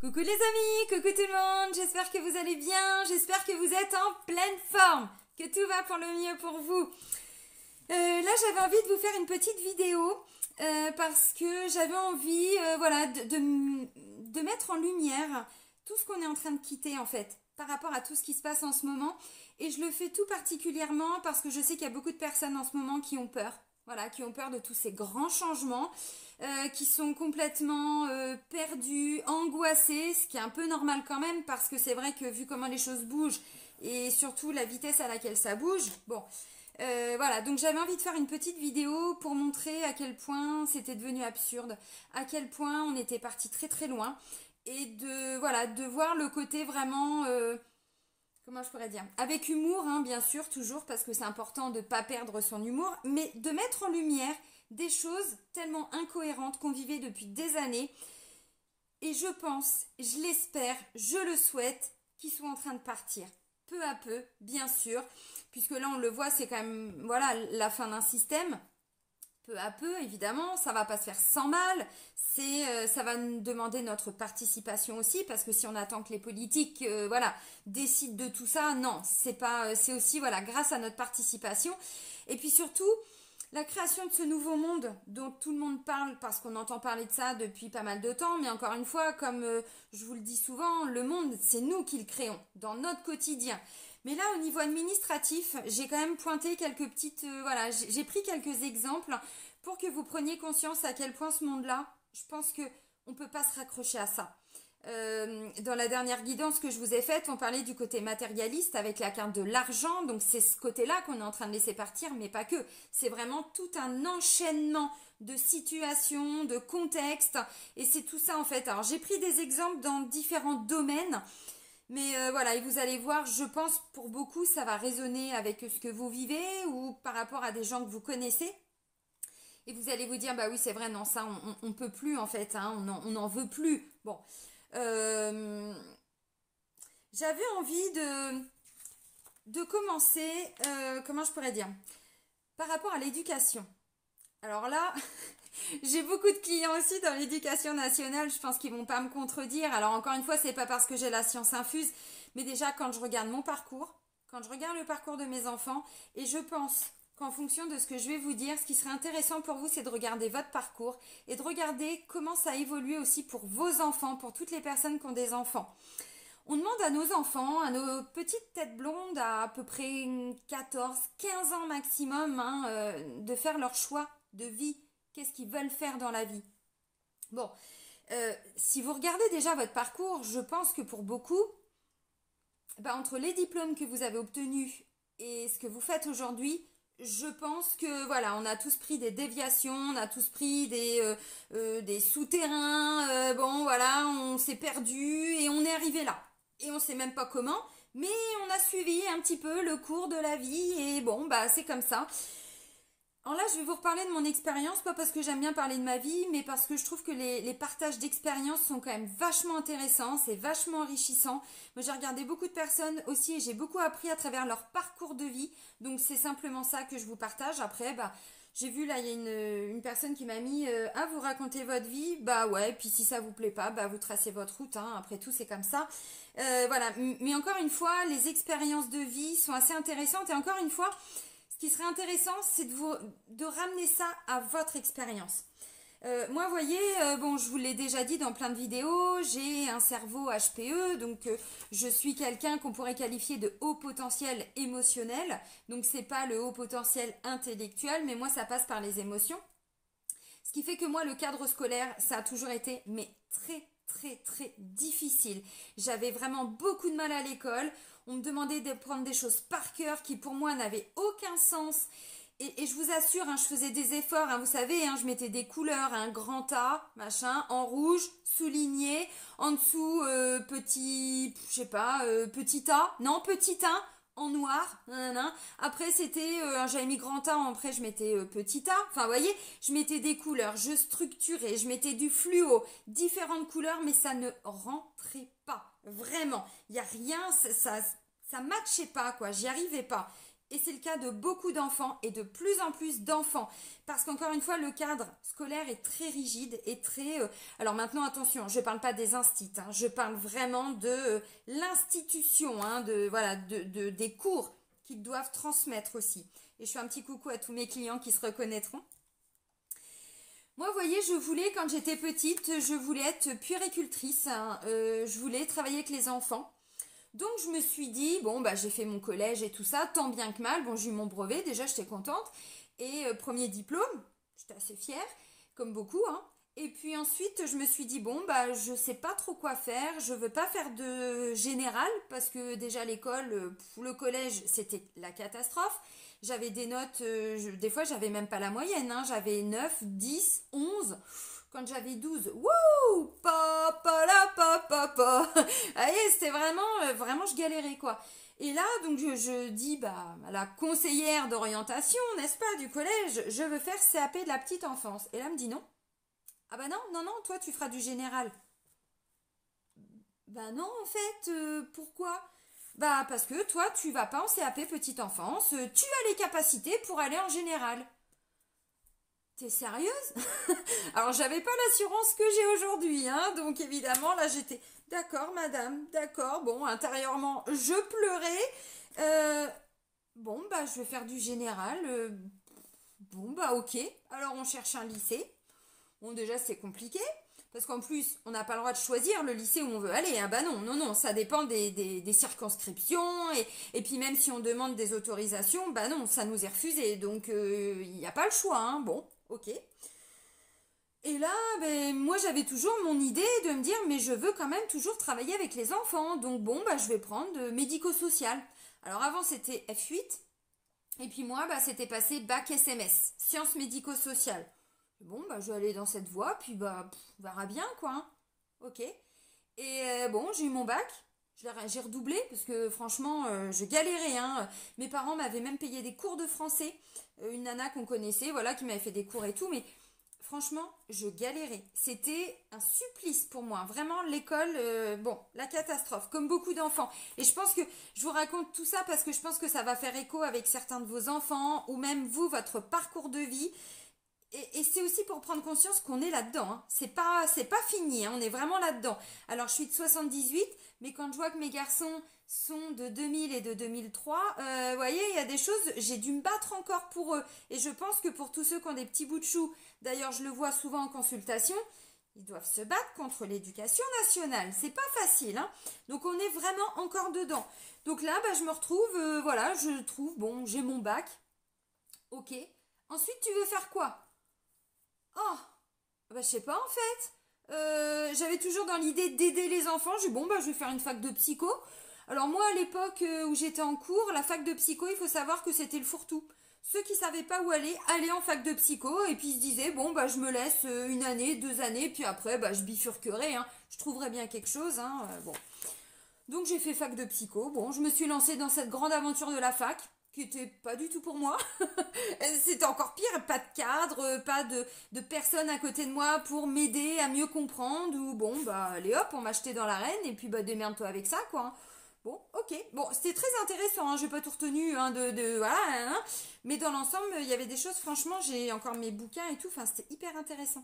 Coucou les amis, coucou tout le monde, j'espère que vous allez bien, j'espère que vous êtes en pleine forme, que tout va pour le mieux pour vous. Là j'avais envie de vous faire une petite vidéo parce que j'avais envie voilà, de mettre en lumière tout ce qu'on est en train de quitter en fait par rapport à tout ce qui se passe en ce moment, et je le fais tout particulièrement parce que je sais qu'il y a beaucoup de personnes en ce moment qui ont peur. Voilà, qui ont peur de tous ces grands changements, qui sont complètement perdus, angoissés, ce qui est un peu normal quand même, parce que c'est vrai que vu comment les choses bougent, et surtout la vitesse à laquelle ça bouge, bon, voilà, donc j'avais envie de faire une petite vidéo pour montrer à quel point c'était devenu absurde, à quel point on était parti très très loin, et voilà, de voir le côté vraiment... comment je pourrais dire? Avec humour, hein, bien sûr, toujours, parce que c'est important de ne pas perdre son humour, mais de mettre en lumière des choses tellement incohérentes qu'on vivait depuis des années. Et je pense, je l'espère, je le souhaite, qu'ils soient en train de partir. Peu à peu, bien sûr, puisque là, on le voit, c'est quand même, voilà, la fin d'un système. Peu à peu, évidemment, ça va pas se faire sans mal. Ça va nous demander notre participation aussi, parce que si on attend que les politiques, voilà, décident de tout ça, non, c'est pas, c'est aussi, voilà, grâce à notre participation. Et puis surtout, la création de ce nouveau monde dont tout le monde parle, parce qu'on entend parler de ça depuis pas mal de temps, mais encore une fois, comme je vous le dis souvent, le monde, c'est nous qui le créons, dans notre quotidien. Mais là, au niveau administratif, j'ai quand même pointé quelques petites... voilà, j'ai pris quelques exemples pour que vous preniez conscience à quel point ce monde-là, je pense qu'on ne peut pas se raccrocher à ça. Dans la dernière guidance que je vous ai faite, on parlait du côté matérialiste avec la carte de l'argent. Donc c'est ce côté-là qu'on est en train de laisser partir, mais pas que. C'est vraiment tout un enchaînement de situations, de contextes. Et c'est tout ça en fait. Alors j'ai pris des exemples dans différents domaines. Mais voilà, et vous allez voir, je pense pour beaucoup, ça va résonner avec ce que vous vivez ou par rapport à des gens que vous connaissez. Et vous allez vous dire, bah oui, c'est vrai, non, ça, on peut plus en fait, hein, on n'en veut plus. Bon, j'avais envie de commencer, comment je pourrais dire, par rapport à l'éducation. Alors là, j'ai beaucoup de clients aussi dans l'éducation nationale, je pense qu'ils vont pas me contredire. Alors encore une fois, c'est pas parce que j'ai la science infuse, mais déjà quand je regarde mon parcours, quand je regarde le parcours de mes enfants, et je pense qu'en fonction de ce que je vais vous dire, ce qui serait intéressant pour vous, c'est de regarder votre parcours et de regarder comment ça a évolué aussi pour vos enfants, pour toutes les personnes qui ont des enfants. On demande à nos enfants, à nos petites têtes blondes, à peu près 14, 15 ans maximum, hein, de faire leur choix de vie. Qu'est-ce qu'ils veulent faire dans la vie? Bon, si vous regardez déjà votre parcours, je pense que pour beaucoup, bah, entre les diplômes que vous avez obtenus et ce que vous faites aujourd'hui, je pense que voilà, on a tous pris des déviations, on a tous pris des souterrains, bon voilà, on s'est perdu et on est arrivé là. Et on sait même pas comment, mais on a suivi un petit peu le cours de la vie et bon, bah c'est comme ça. Alors là, je vais vous reparler de mon expérience, pas parce que j'aime bien parler de ma vie, mais parce que je trouve que les partages d'expérience sont quand même vachement intéressants, c'est vachement enrichissant. Moi, j'ai regardé beaucoup de personnes aussi et j'ai beaucoup appris à travers leur parcours de vie. Donc, c'est simplement ça que je vous partage. Après, bah, j'ai vu là, il y a une personne qui m'a mis ah, vous racontez votre vie, bah ouais, puis si ça vous plaît pas, bah vous tracez votre route, hein. Après tout, c'est comme ça. Voilà, mais encore une fois, les expériences de vie sont assez intéressantes et encore une fois, ce qui serait intéressant, c'est de ramener ça à votre expérience. Moi, vous voyez, bon, je vous l'ai déjà dit dans plein de vidéos, j'ai un cerveau HPE, donc je suis quelqu'un qu'on pourrait qualifier de haut potentiel émotionnel. Donc, c'est pas le haut potentiel intellectuel, mais moi, ça passe par les émotions. Ce qui fait que moi, le cadre scolaire, ça a toujours été, mais très difficile. J'avais vraiment beaucoup de mal à l'école. On me demandait de prendre des choses par cœur qui pour moi n'avaient aucun sens. Et je vous assure, hein, je faisais des efforts, hein, vous savez, hein, je mettais des couleurs, un grand A, machin, en rouge, souligné, en dessous, petit, je sais pas, petit A, non, petit 1, en noir, nanana. Après c'était, j'avais mis grand A, après je mettais petit A, enfin vous voyez, je mettais des couleurs, je structurais, je mettais du fluo, différentes couleurs, mais ça ne rentrait pas, vraiment, il n'y a rien, ça matchait pas quoi, j'y arrivais pas. Et c'est le cas de beaucoup d'enfants et de plus en plus d'enfants. Parce qu'encore une fois, le cadre scolaire est très rigide et très... Alors maintenant, attention, je ne parle pas des instits, hein, je parle vraiment de l'institution, hein, des cours qu'ils doivent transmettre aussi. Et je fais un petit coucou à tous mes clients qui se reconnaîtront. Moi, vous voyez, quand j'étais petite, je voulais être puéricultrice, hein, je voulais travailler avec les enfants. Donc je me suis dit, bon bah j'ai fait mon collège et tout ça, tant bien que mal, bon j'ai eu mon brevet, déjà j'étais contente, et premier diplôme, j'étais assez fière, comme beaucoup, hein. Et puis ensuite je me suis dit, bon bah je sais pas trop quoi faire, je veux pas faire de général, parce que déjà l'école, le collège c'était la catastrophe, j'avais des notes, des fois j'avais même pas la moyenne, hein, j'avais 9, 10, 11... Quand j'avais 12, wouh, papa la papa. Allez, c'était vraiment, je galérais quoi. Et là, donc je dis bah à la conseillère d'orientation, n'est-ce pas, du collège, je veux faire CAP de la petite enfance. Et là, elle me dit non. Ah bah non, toi tu feras du général. Bah non, en fait, pourquoi? Bah parce que toi tu vas pas en CAP petite enfance, tu as les capacités pour aller en général. T'es sérieuse? Alors j'avais pas l'assurance que j'ai aujourd'hui, hein, donc évidemment là j'étais d'accord madame, d'accord, bon intérieurement je pleurais, bon bah je vais faire du général, bon bah ok, alors on cherche un lycée, bon déjà c'est compliqué, parce qu'en plus on n'a pas le droit de choisir le lycée où on veut aller, ah bah non, ça dépend des circonscriptions, et puis même si on demande des autorisations, bah non, ça nous est refusé, donc il n'y a pas le choix, hein, bon. Ok. Et là, ben, moi j'avais toujours mon idée de me dire, mais je veux quand même toujours travailler avec les enfants. Donc bon, bah, je vais prendre médico-social. Alors avant c'était F8. Et puis moi, bah, c'était passé bac SMS, sciences médico-sociales. Bon, bah, je vais aller dans cette voie, puis bah, on verra bien quoi, hein. Ok. Et bon, j'ai eu mon bac. J'ai redoublé parce que franchement, je galérais, hein. Mes parents m'avaient même payé des cours de français. Une nana qu'on connaissait, voilà, qui m'avait fait des cours et tout. Mais franchement, je galérais. C'était un supplice pour moi. Vraiment, l'école, bon, la catastrophe, comme beaucoup d'enfants. Et je pense que je vous raconte tout ça parce que je pense que ça va faire écho avec certains de vos enfants ou même vous, votre parcours de vie. Et c'est aussi pour prendre conscience qu'on est là-dedans, hein. C'est pas fini, hein. On est vraiment là-dedans. Alors, je suis de 78, mais quand je vois que mes garçons sont de 2000 et de 2003, vous voyez, il y a des choses, j'ai dû me battre encore pour eux. Et je pense que pour tous ceux qui ont des petits bouts de chou, d'ailleurs, je le vois souvent en consultation, ils doivent se battre contre l'éducation nationale. C'est pas facile, hein. Donc, on est vraiment encore dedans. Donc là, bah, je me retrouve, voilà, je trouve, bon, j'ai mon bac. Ok. Ensuite, tu veux faire quoi? Oh, bah je sais pas en fait. J'avais toujours dans l'idée d'aider les enfants. J'ai dit bon bah je vais faire une fac de psycho. Alors moi à l'époque où j'étais en cours, la fac de psycho, il faut savoir que c'était le fourre-tout. Ceux qui savaient pas où aller, allaient en fac de psycho et puis ils se disaient bon bah je me laisse une année, 2 années, puis après bah je bifurquerai, hein. Je trouverai bien quelque chose, hein, bon. Donc j'ai fait fac de psycho. Bon, je me suis lancée dans cette grande aventure de la fac, qui était pas du tout pour moi. C'était encore pire, pas de cadre, pas de personne à côté de moi pour m'aider à mieux comprendre. Ou bon, bah allez hop, on m'a jeté dans l'arène et puis bah démerde-toi avec ça, quoi, hein. Bon, ok. Bon, c'était très intéressant, hein, j'ai pas tout retenu, hein, voilà, hein. Mais dans l'ensemble, il y avait des choses, franchement, j'ai encore mes bouquins et tout, enfin, c'était hyper intéressant.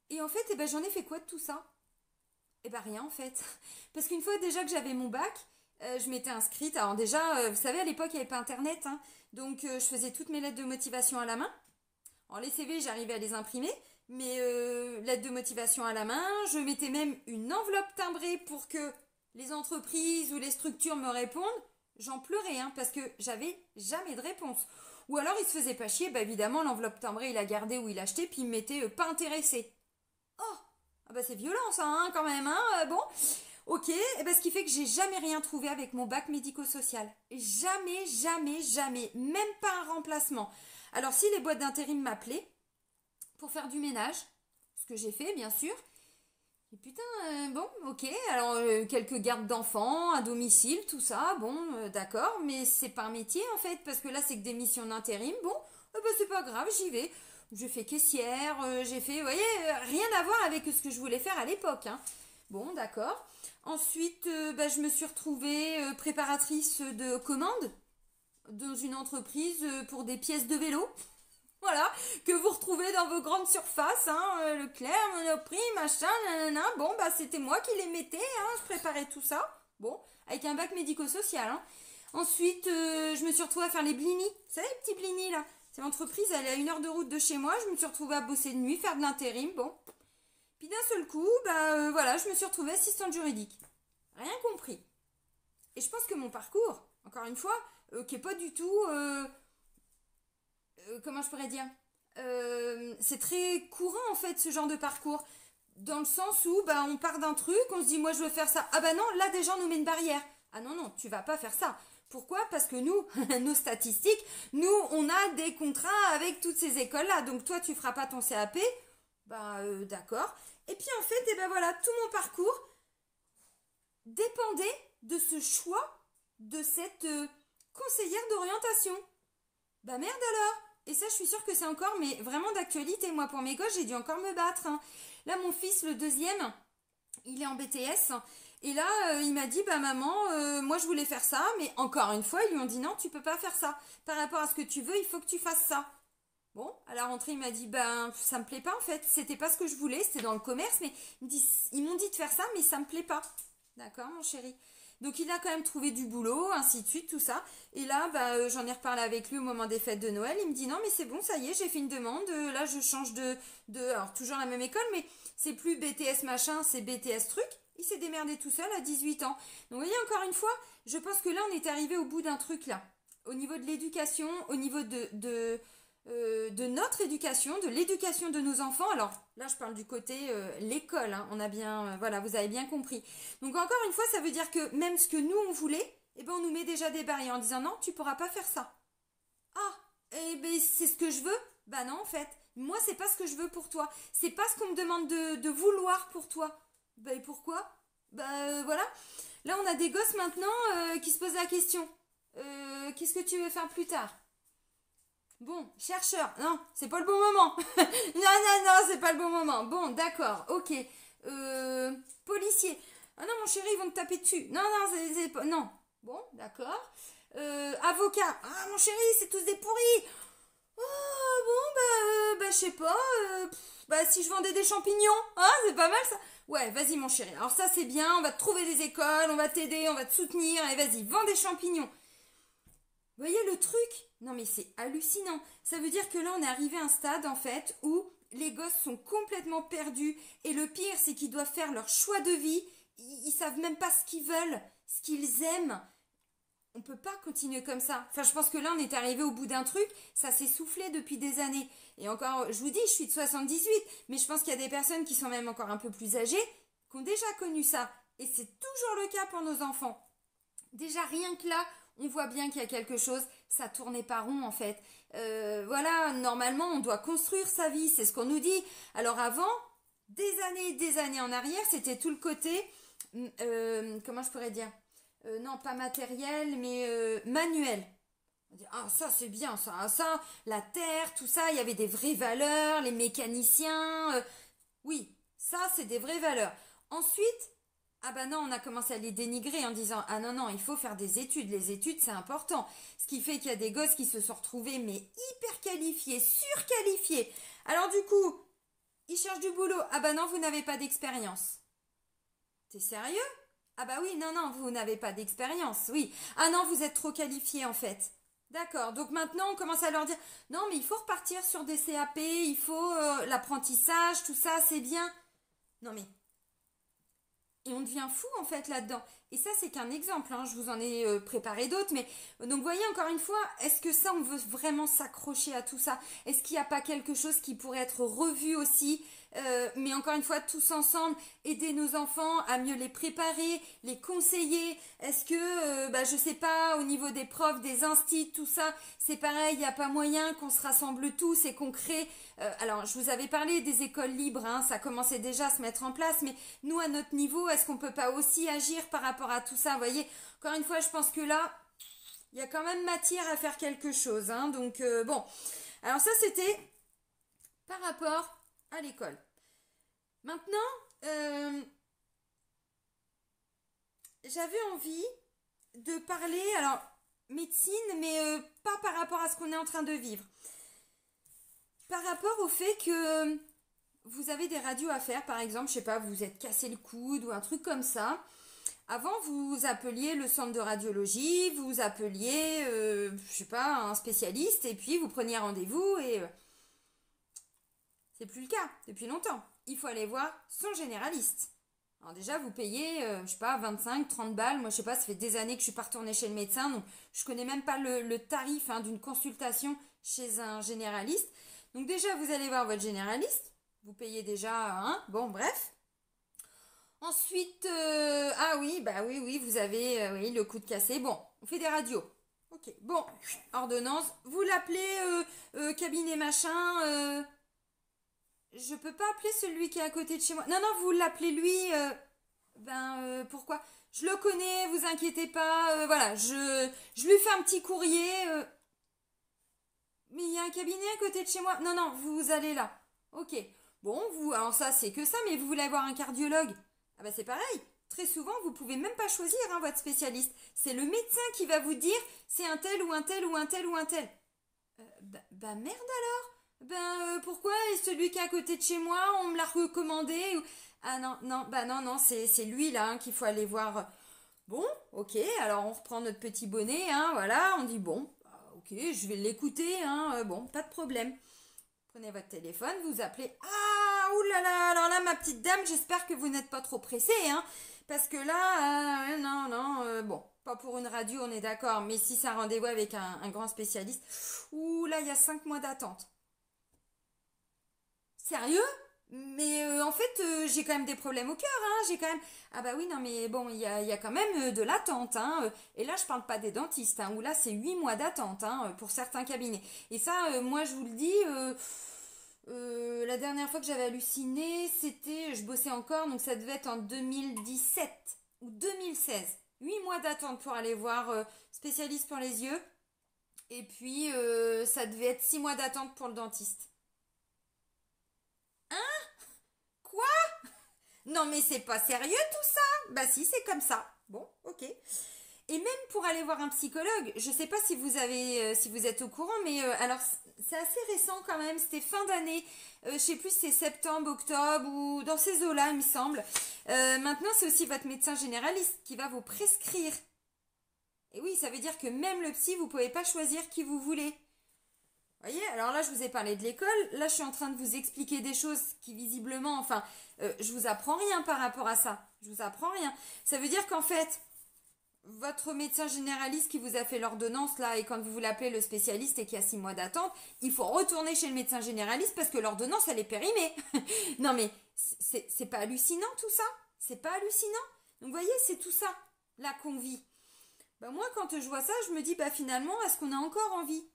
Et en fait, eh ben, j'en ai fait quoi de tout ça? Eh ben rien en fait. Parce qu'une fois déjà que j'avais mon bac, je m'étais inscrite. Alors déjà, vous savez, à l'époque, il n'y avait pas Internet, hein. Donc je faisais toutes mes lettres de motivation à la main. Alors les CV, j'arrivais à les imprimer. Mais lettres de motivation à la main, je mettais même une enveloppe timbrée pour que les entreprises ou les structures me répondent. J'en pleurais, hein, parce que j'avais jamais de réponse. Ou alors il se faisait pas chier, bah évidemment l'enveloppe timbrée il a gardé ou il a acheté, puis il me mettait pas intéressé. Oh, ah bah c'est violent ça, hein, quand même, hein, bon. Ok, et ben ce qui fait que j'ai jamais rien trouvé avec mon bac médico-social. Jamais, jamais, jamais. Même pas un remplacement. Alors si les boîtes d'intérim m'appelaient pour faire du ménage, ce que j'ai fait bien sûr. Et putain, bon, ok, alors quelques gardes d'enfants, à domicile, tout ça, bon, d'accord, mais c'est pas un métier en fait, parce que là c'est que des missions d'intérim, bon, ben, c'est pas grave, j'y vais. J'ai fait caissière, j'ai fait, vous voyez, rien à voir avec ce que je voulais faire à l'époque, hein. Bon, d'accord. Ensuite, bah, je me suis retrouvée préparatrice de commandes. dans une entreprise pour des pièces de vélo. Voilà, que vous retrouvez dans vos grandes surfaces, hein, Leclerc, Monoprix, machin, nanana. Bon, bah c'était moi qui les mettais, hein, je préparais tout ça. Bon, avec un bac médico-social. Hein. Ensuite, je me suis retrouvée à faire les blinis. Vous savez, les petits blinis là. C'est l'entreprise, elle est à 1 heure de route de chez moi. Je me suis retrouvée à bosser de nuit, faire de l'intérim. Bon. Puis d'un seul coup, bah voilà, je me suis retrouvée assistante juridique. Rien compris. Et je pense que mon parcours, encore une fois, qui est pas du tout... comment je pourrais dire, c'est très courant en fait ce genre de parcours, dans le sens où bah, on part d'un truc, on se dit moi je veux faire ça, ah bah non, là déjà on nous met une barrière, ah non non, tu vas pas faire ça. Pourquoi? Parce que nous, nos statistiques, nous on a des contrats avec toutes ces écoles là, donc toi tu feras pas ton CAP, bah d'accord. Et puis en fait, et ben voilà, tout mon parcours dépendait de ce choix de cette conseillère d'orientation. Bah merde alors. Et ça, je suis sûre que c'est encore, mais vraiment d'actualité. Moi, pour mes gosses, j'ai dû encore me battre. Hein. Là, mon fils, le deuxième, il est en BTS. Et là, il m'a dit, bah maman, moi, je voulais faire ça. Mais encore une fois, ils lui ont dit, non, tu peux pas faire ça. Par rapport à ce que tu veux, il faut que tu fasses ça. Bon, à la rentrée, il m'a dit, ben, ça me plaît pas, en fait. C'était pas ce que je voulais, c'était dans le commerce. Mais ils m'ont dit de faire ça, mais ça me plaît pas. D'accord, mon chéri? Donc il a quand même trouvé du boulot, ainsi de suite, tout ça. Et là, bah, j'en ai reparlé avec lui au moment des fêtes de Noël. Il me dit non, mais c'est bon, ça y est, j'ai fait une demande. Là, je change alors toujours la même école, mais c'est plus BTS machin, c'est BTS truc. Il s'est démerdé tout seul à 18 ans. Donc vous voyez, encore une fois, je pense que là, on est arrivé au bout d'un truc là. Au niveau de l'éducation, au niveau de notre éducation, de l'éducation de nos enfants. Alors là, je parle du côté l'école, hein, on a bien, voilà, vous avez bien compris. Donc encore une fois, ça veut dire que même ce que nous on voulait, eh ben on nous met déjà des barrières en disant non, tu pourras pas faire ça. Ah, eh ben c'est ce que je veux. Bah non, en fait, moi c'est pas ce que je veux pour toi. C'est pas ce qu'on me demande de vouloir pour toi. Bah et pourquoi? Bah voilà. Là, on a des gosses maintenant qui se posent la question. Qu'est-ce que tu veux faire plus tard? Bon, chercheur, non, c'est pas le bon moment. Non, c'est pas le bon moment. Bon, d'accord, ok. Policier. Ah non, mon chéri, ils vont te taper dessus. Non, c'est pas... Non. Bon, d'accord. Avocat. Ah, mon chéri, c'est tous des pourris. Oh, bon, bah, je sais pas. Bah, si je vendais des champignons, hein, c'est pas mal ça. Ouais, vas-y, mon chéri. Alors ça, c'est bien, on va te trouver des écoles, on va t'aider, on va te soutenir. Et vas-y, vends des champignons. Vous voyez le truc? Non mais c'est hallucinant. Ça veut dire que là on est arrivé à un stade en fait où les gosses sont complètement perdus et le pire c'est qu'ils doivent faire leur choix de vie. Ils savent même pas ce qu'ils veulent, ce qu'ils aiment. On peut pas continuer comme ça. Enfin je pense que là on est arrivé au bout d'un truc, ça s'est soufflé depuis des années. Et encore, je vous dis, je suis de 78, mais je pense qu'il y a des personnes qui sont même encore un peu plus âgées, qui ont déjà connu ça. Et c'est toujours le cas pour nos enfants. Déjà rien que là, on voit bien qu'il y a quelque chose, ça tournait pas rond en fait. Voilà, normalement on doit construire sa vie, c'est ce qu'on nous dit. Alors avant, des années en arrière, c'était tout le côté, comment je pourrais dire, non pas matériel, mais manuel. On dit, ah ça c'est bien, ça, la terre, tout ça, il y avait des vraies valeurs, les mécaniciens, oui, ça c'est des vraies valeurs. Ensuite, ah bah non, on a commencé à les dénigrer en disant ah non non, il faut faire des études, les études c'est important. Ce qui fait qu'il y a des gosses qui se sont retrouvés mais hyper qualifiés, surqualifiés. Alors du coup, ils cherchent du boulot. Ah bah non, vous n'avez pas d'expérience. T'es sérieux? Ah bah oui, non non, vous n'avez pas d'expérience, oui. Ah non, vous êtes trop qualifiés en fait. D'accord, donc maintenant on commence à leur dire non mais il faut repartir sur des CAP, il faut l'apprentissage, tout ça c'est bien. Non mais et on devient fou en fait là-dedans. Et ça c'est qu'un exemple, hein. Je vous en ai préparé d'autres, mais donc voyez encore une fois, est-ce que ça on veut vraiment s'accrocher à tout ça? Est-ce qu'il n'y a pas quelque chose qui pourrait être revu aussi? Mais encore une fois, tous ensemble, aider nos enfants à mieux les préparer, les conseiller. Est-ce que, je sais pas, au niveau des profs, des instits, tout ça, c'est pareil, il n'y a pas moyen qu'on se rassemble tous et qu'on crée. Alors, je vous avais parlé des écoles libres, hein, ça commençait déjà à se mettre en place, mais nous, à notre niveau, est-ce qu'on peut pas aussi agir par rapport à tout ça? Vous voyez, encore une fois, je pense que là, il y a quand même matière à faire quelque chose. Hein, donc, bon. Alors ça, c'était par rapport à l'école. Maintenant, j'avais envie de parler, alors médecine, mais pas par rapport à ce qu'on est en train de vivre. Par rapport au fait que vous avez des radios à faire, par exemple, je sais pas, vous vous êtes cassé le coude ou un truc comme ça. Avant, vous appeliez le centre de radiologie, vous appeliez, je sais pas, un spécialiste, et puis vous preniez rendez-vous, et c'est plus le cas depuis longtemps. Il faut aller voir son généraliste. Alors déjà, vous payez, je sais pas, 25, 30 balles. Moi, je sais pas, ça fait des années que je suis pas retournée chez le médecin, donc je connais même pas le tarif hein, d'une consultation chez un généraliste. Donc déjà, vous allez voir votre généraliste. Vous payez déjà, hein, bon, bref. Ensuite, ah oui, bah oui, oui, vous avez oui, le coude cassé. Bon, on fait des radios. Ok, bon, ordonnance. Vous l'appelez cabinet machin. Je peux pas appeler celui qui est à côté de chez moi. Non, non, vous l'appelez lui. Pourquoi? Je le connais, vous inquiétez pas. Voilà, je lui fais un petit courrier. Mais il y a un cabinet à côté de chez moi. Non, non, vous allez là. Ok. Bon, vous, alors ça, c'est que ça, mais vous voulez avoir un cardiologue? Ah bah c'est pareil. Très souvent, vous pouvez même pas choisir hein, votre spécialiste. C'est le médecin qui va vous dire c'est un tel ou un tel ou un tel ou un tel. Merde alors. Pourquoi celui qui est à côté de chez moi, on me l'a recommandé Ah non, non, bah non, non, c'est lui là hein, qu'il faut aller voir. Bon, ok, alors on reprend notre petit bonnet, hein, voilà, on dit bon, ok, je vais l'écouter, hein, bon, pas de problème. Prenez votre téléphone, vous appelez. Ah, oulala, alors là, ma petite dame, j'espère que vous n'êtes pas trop pressée, hein, parce que là, non, non, bon, pas pour une radio, on est d'accord, mais si c'est un rendez-vous avec un grand spécialiste, ouh là, il y a 5 mois d'attente. Sérieux? Mais en fait, j'ai quand même des problèmes au cœur, hein. J'ai quand même. Ah bah oui, non, mais bon, il y a quand même de l'attente, hein. Et là, je parle pas des dentistes, hein, où là, c'est 8 mois d'attente, hein, pour certains cabinets. Et ça, moi, je vous le dis, la dernière fois que j'avais halluciné, c'était. Je bossais encore, donc ça devait être en 2017 ou 2016. 8 mois d'attente pour aller voir spécialiste pour les yeux. Et puis, ça devait être 6 mois d'attente pour le dentiste. Quoi? Non mais c'est pas sérieux tout ça. Bah si, c'est comme ça. Bon, ok. Et même pour aller voir un psychologue, je sais pas si vous avez, si vous êtes au courant, mais alors c'est assez récent quand même. C'était fin d'année. Je sais plus si c'est septembre, octobre ou dans ces eaux-là, il me semble. Maintenant, c'est aussi votre médecin généraliste qui va vous prescrire. Et oui, ça veut dire que même le psy, vous pouvez pas choisir qui vous voulez. Voyez, alors là, je vous ai parlé de l'école. Là, je suis en train de vous expliquer des choses qui, visiblement, enfin, je vous apprends rien par rapport à ça. Je vous apprends rien. Ça veut dire qu'en fait, votre médecin généraliste qui vous a fait l'ordonnance, là, et quand vous l'appelez le spécialiste et qu'il y a 6 mois d'attente, il faut retourner chez le médecin généraliste parce que l'ordonnance, elle est périmée. Non, mais c'est pas hallucinant tout ça? C'est pas hallucinant? Donc, vous voyez, c'est tout ça, là, qu'on vit. Bah, moi, quand je vois ça, je me dis, bah, finalement, est-ce qu'on a encore envie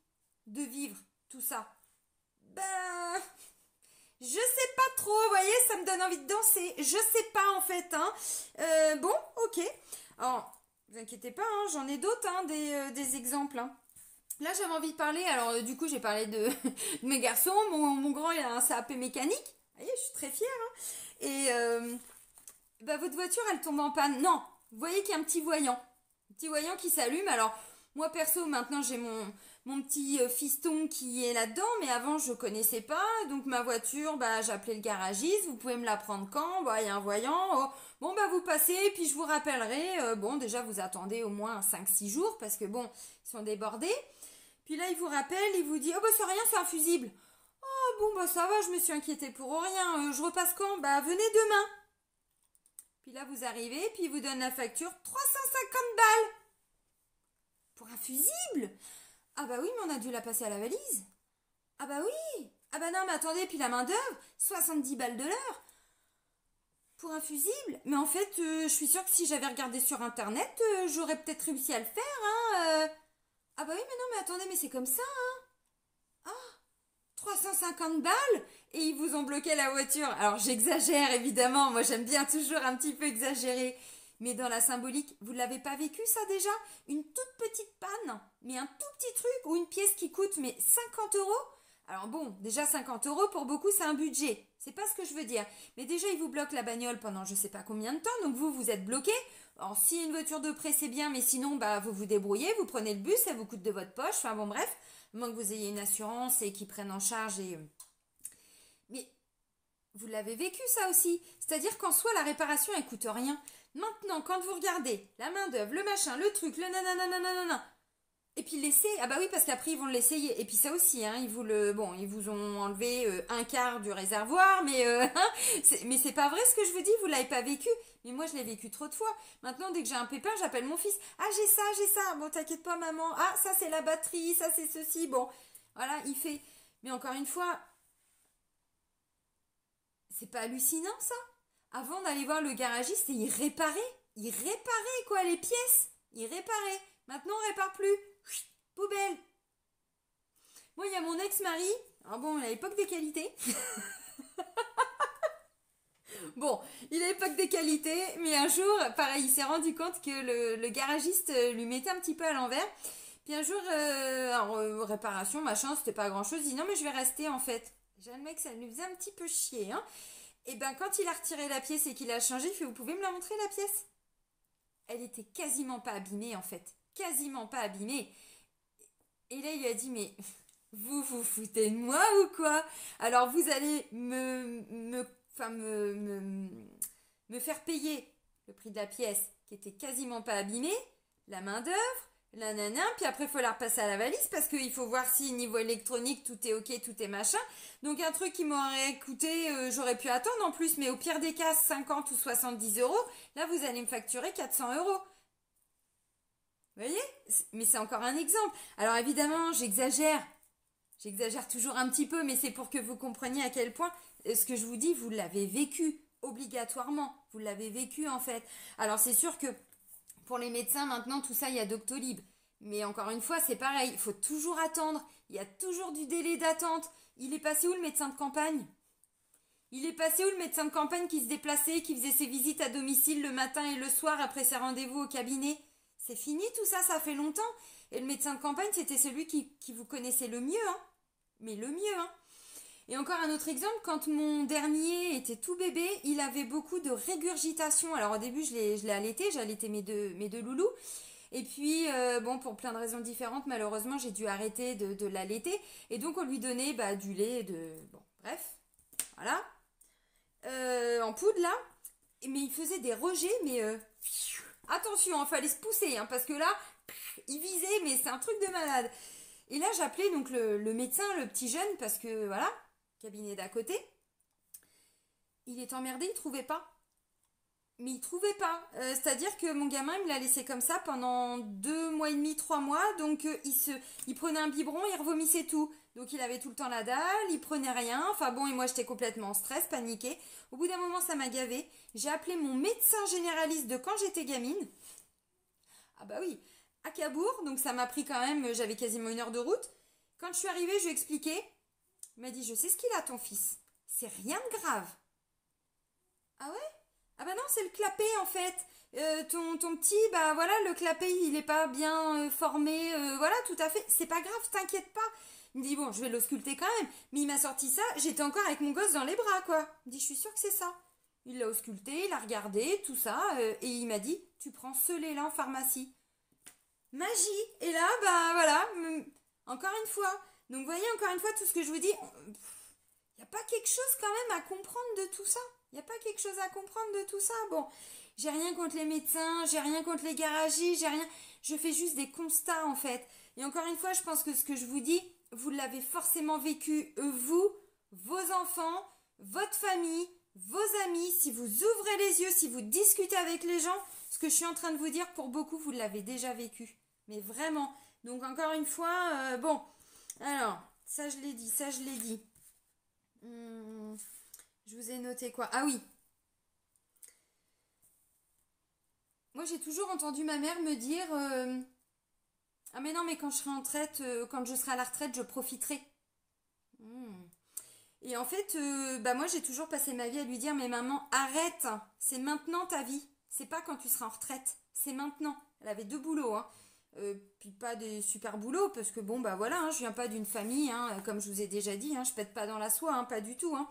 de vivre tout ça? Ben, je sais pas trop, vous voyez, ça me donne envie de danser. Je sais pas en fait, hein. Bon, ok. Alors, vous inquiétez pas, hein, j'en ai d'autres, hein, des exemples. Hein. Là, j'avais envie de parler. Alors, du coup, j'ai parlé de, de mes garçons. Mon grand, il a un CAP mécanique. Vous voyez, je suis très fière. Hein. Et bah, votre voiture, elle tombe en panne. Non, vous voyez qu'il y a un petit voyant. Un petit voyant qui s'allume. Alors, moi, perso, maintenant, j'ai mon petit fiston qui est là-dedans, mais avant je connaissais pas, donc ma voiture, bah j'ai appelé le garagiste, vous pouvez me la prendre quand? Bah il y a un voyant, oh. Bon bah vous passez, puis je vous rappellerai, bon déjà vous attendez au moins 5-6 jours, parce que bon, ils sont débordés, puis là il vous rappelle, il vous dit, oh bah c'est rien, c'est un fusible. Oh bon bah ça va, je me suis inquiétée pour rien, je repasse quand? Bah venez demain. Puis là vous arrivez, puis il vous donne la facture, 350 balles. Pour un fusible? Ah bah oui, mais on a dû la passer à la valise. Ah bah oui. Ah bah non, mais attendez, puis la main d'œuvre, 70 balles de l'heure. Pour un fusible? Mais en fait, je suis sûre que si j'avais regardé sur internet, j'aurais peut-être réussi à le faire, hein. Ah bah oui, mais non, mais attendez, mais c'est comme ça, hein. Ah, 350 balles et ils vous ont bloqué la voiture. Alors j'exagère évidemment, moi j'aime bien toujours un petit peu exagérer. Mais dans la symbolique, vous ne l'avez pas vécu ça déjà? Une toute petite panne, mais un tout petit truc ou une pièce qui coûte mais 50 euros? Alors bon, déjà 50 euros pour beaucoup c'est un budget, c'est pas ce que je veux dire. Mais déjà ils vous bloquent la bagnole pendant je sais pas combien de temps, donc vous êtes bloqué. Alors si une voiture de prêt c'est bien, mais sinon bah vous vous débrouillez, vous prenez le bus, ça vous coûte de votre poche, enfin bon bref, à moins que vous ayez une assurance et qu'ils prennent en charge et... Mais vous l'avez vécu ça aussi, c'est-à-dire qu'en soi la réparation elle coûte rien. Maintenant quand vous regardez la main d'œuvre, le machin, le truc, le nanana, et puis l'essai, ah bah oui parce qu'après ils vont l'essayer. Et puis ça aussi, hein, ils vous ont enlevé un quart du réservoir, mais c'est pas vrai ce que je vous dis, vous l'avez pas vécu. Mais moi je l'ai vécu trop de fois. Maintenant dès que j'ai un pépin, j'appelle mon fils. Ah j'ai ça. Bon t'inquiète pas maman. Ah ça c'est la batterie, ça c'est ceci. Bon voilà il fait. Mais encore une fois, c'est pas hallucinant ça. Avant d'aller voir le garagiste et il réparait quoi les pièces, il réparait. Maintenant on répare plus. Poubelle. Moi, il y a mon ex-mari. Alors bon, il n'avait pas que des qualités. Bon, il n'avait pas que des qualités, mais un jour, pareil, il s'est rendu compte que le garagiste lui mettait un petit peu à l'envers. Puis un jour, réparation, machin, c'était pas grand-chose. Il dit non, mais je vais rester en fait. Déjà, le mec, ça lui faisait un petit peu chier. Hein. Et ben, quand il a retiré la pièce et qu'il a changé, il fait vous pouvez me la montrer la pièce? Elle était quasiment pas abîmée en fait. Quasiment pas abîmée. Et là, il lui a dit, mais vous vous foutez de moi ou quoi? Alors, vous allez me faire payer le prix de la pièce qui était quasiment pas abîmée, la main d'œuvre, la nana, puis après, il faut la repasser à la valise parce qu'il faut voir si niveau électronique, tout est ok, tout est machin. Donc, un truc qui m'aurait coûté, j'aurais pu attendre en plus, mais au pire des cas, 50 ou 70 euros, là, vous allez me facturer 400 euros. Vous voyez? Mais c'est encore un exemple. Alors évidemment, j'exagère. J'exagère toujours un petit peu, mais c'est pour que vous compreniez à quel point ce que je vous dis, vous l'avez vécu obligatoirement. Vous l'avez vécu en fait. Alors c'est sûr que pour les médecins, maintenant, tout ça, il y a Doctolib. Mais encore une fois, c'est pareil. Il faut toujours attendre. Il y a toujours du délai d'attente. Il est passé où le médecin de campagne? Il est passé où le médecin de campagne qui se déplaçait, qui faisait ses visites à domicile le matin et le soir après ses rendez-vous au cabinet? C'est fini tout ça, ça fait longtemps. Et le médecin de campagne, c'était celui qui vous connaissait le mieux, hein. Mais le mieux, hein. Et encore un autre exemple, quand mon dernier était tout bébé, il avait beaucoup de régurgitation. Alors au début, je l'ai allaité, j'ai allaité mes deux loulous. Et puis, bon, pour plein de raisons différentes, malheureusement, j'ai dû arrêter de l'allaiter. Et donc, on lui donnait du lait, bon, bref, voilà. En poudre, là. Mais il faisait des rejets, mais... attention, il fallait se pousser, hein, parce que là, il visait, mais c'est un truc de malade. Et là, j'appelais donc le médecin, le petit jeune, parce que, voilà, cabinet d'à côté. Il est emmerdé, il trouvait pas. Mais il trouvait pas. C'est-à-dire que mon gamin, il me l'a laissé comme ça pendant 2 mois et demi, 3 mois. Donc, il prenait un biberon, il revomissait tout. Donc, il avait tout le temps la dalle, il prenait rien. Enfin bon, et moi, j'étais complètement en stress, paniquée. Au bout d'un moment, ça m'a gavé. J'ai appelé mon médecin généraliste de quand j'étais gamine. Ah bah oui, à Cabourg. Donc, ça m'a pris quand même, j'avais quasiment 1 heure de route. Quand je suis arrivée, je lui ai expliqué. Il m'a dit, je sais ce qu'il a, ton fils. C'est rien de grave. Ah ouais? Ah bah non, c'est le clapet en fait. Ton petit, bah voilà, le clapet, il est pas bien formé. Voilà, tout à fait. C'est pas grave, t'inquiète pas. Il me dit, bon, je vais l'ausculter quand même. Mais il m'a sorti ça, j'étais encore avec mon gosse dans les bras, quoi. Il me dit, je suis sûre que c'est ça. Il l'a ausculté, il a regardé, tout ça. Et il m'a dit, tu prends ce lait-là en pharmacie. Magie. Et là, bah voilà, encore une fois. Donc, vous voyez, encore une fois, tout ce que je vous dis, il n'y a pas quelque chose quand même à comprendre de tout ça. Il n'y a pas quelque chose à comprendre de tout ça. Bon, j'ai rien contre les médecins, j'ai rien contre les garagistes, j'ai rien. Je fais juste des constats en fait. Et encore une fois, je pense que ce que je vous dis, vous l'avez forcément vécu, vous, vos enfants, votre famille, vos amis. Si vous ouvrez les yeux, si vous discutez avec les gens, ce que je suis en train de vous dire, pour beaucoup, vous l'avez déjà vécu. Mais vraiment. Donc encore une fois, bon. Alors, ça je l'ai dit, ça je l'ai dit. Je vous ai noté quoi? Ah oui. Moi, j'ai toujours entendu ma mère me dire ah mais non, mais quand je serai en retraite, quand je serai à la retraite, je profiterai. Hmm. Et en fait, bah moi, j'ai toujours passé ma vie à lui dire mais maman, arrête, c'est maintenant ta vie. C'est pas quand tu seras en retraite, c'est maintenant. Elle avait 2 boulots, hein. Puis pas des super boulots, parce que bon, bah voilà, hein, je viens pas d'une famille, hein, comme je vous ai déjà dit, hein, je pète pas dans la soie, hein, pas du tout. Hein.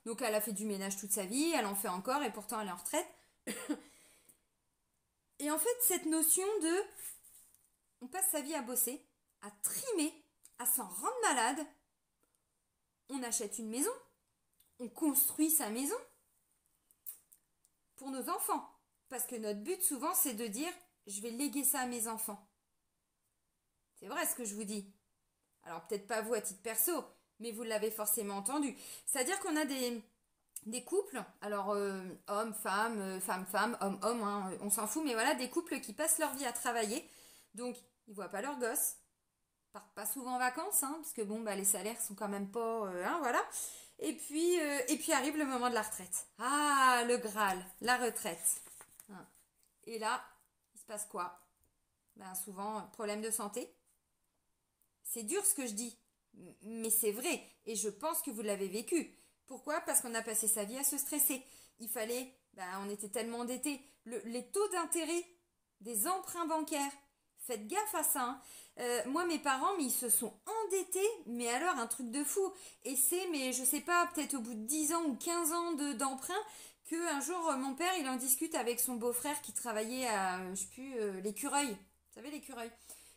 Donc elle a fait du ménage toute sa vie, elle en fait encore, et pourtant elle est en retraite. Et en fait, cette notion de on passe sa vie à bosser, à trimer, à s'en rendre malade, on achète une maison, on construit sa maison pour nos enfants. Parce que notre but souvent c'est de dire je vais léguer ça à mes enfants. C'est vrai ce que je vous dis. Alors peut-être pas vous à titre perso, mais vous l'avez forcément entendu. C'est-à-dire qu'on a des couples, alors hommes, femmes, femmes, hommes, hommes, hein, on s'en fout, mais voilà, des couples qui passent leur vie à travailler. Donc ils voient pas leurs gosses, partent pas souvent en vacances, hein, parce que bon, bah, les salaires sont quand même pas, hein, voilà. Et puis arrive le moment de la retraite. Ah, le Graal, la retraite. Hein. Et là, il se passe quoi? Ben souvent, problème de santé. C'est dur ce que je dis, mais c'est vrai, et je pense que vous l'avez vécu. Pourquoi? Parce qu'on a passé sa vie à se stresser. Il fallait, ben, on était tellement endettés. Les taux d'intérêt des emprunts bancaires, faites gaffe à ça. Hein. Moi, mes parents, mais ils se sont endettés, mais alors un truc de fou. Et c'est, mais je sais pas, peut-être au bout de 10 ans ou 15 ans d'emprunt, qu'un jour, mon père, il en discute avec son beau-frère qui travaillait à, je sais plus, l'écureuil. Vous savez, l'écureuil.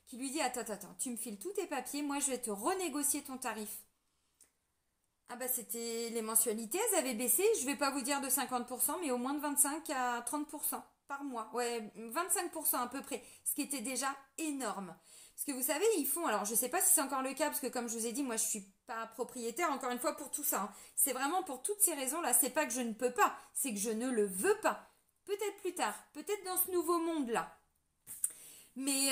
Qui lui dit, attends, tu me files tous tes papiers, moi je vais te renégocier ton tarif. Ah bah c'était les mensualités, elles avaient baissé, je vais pas vous dire de 50%, mais au moins de 25 à 30% par mois. Ouais, 25% à peu près, ce qui était déjà énorme. Parce que vous savez, ils font, alors je sais pas si c'est encore le cas, parce que comme je vous ai dit, moi je suis pas propriétaire, encore une fois, pour tout ça. Hein. C'est vraiment pour toutes ces raisons-là, c'est pas que je ne peux pas, c'est que je ne le veux pas. Peut-être plus tard, peut-être dans ce nouveau monde-là. Mais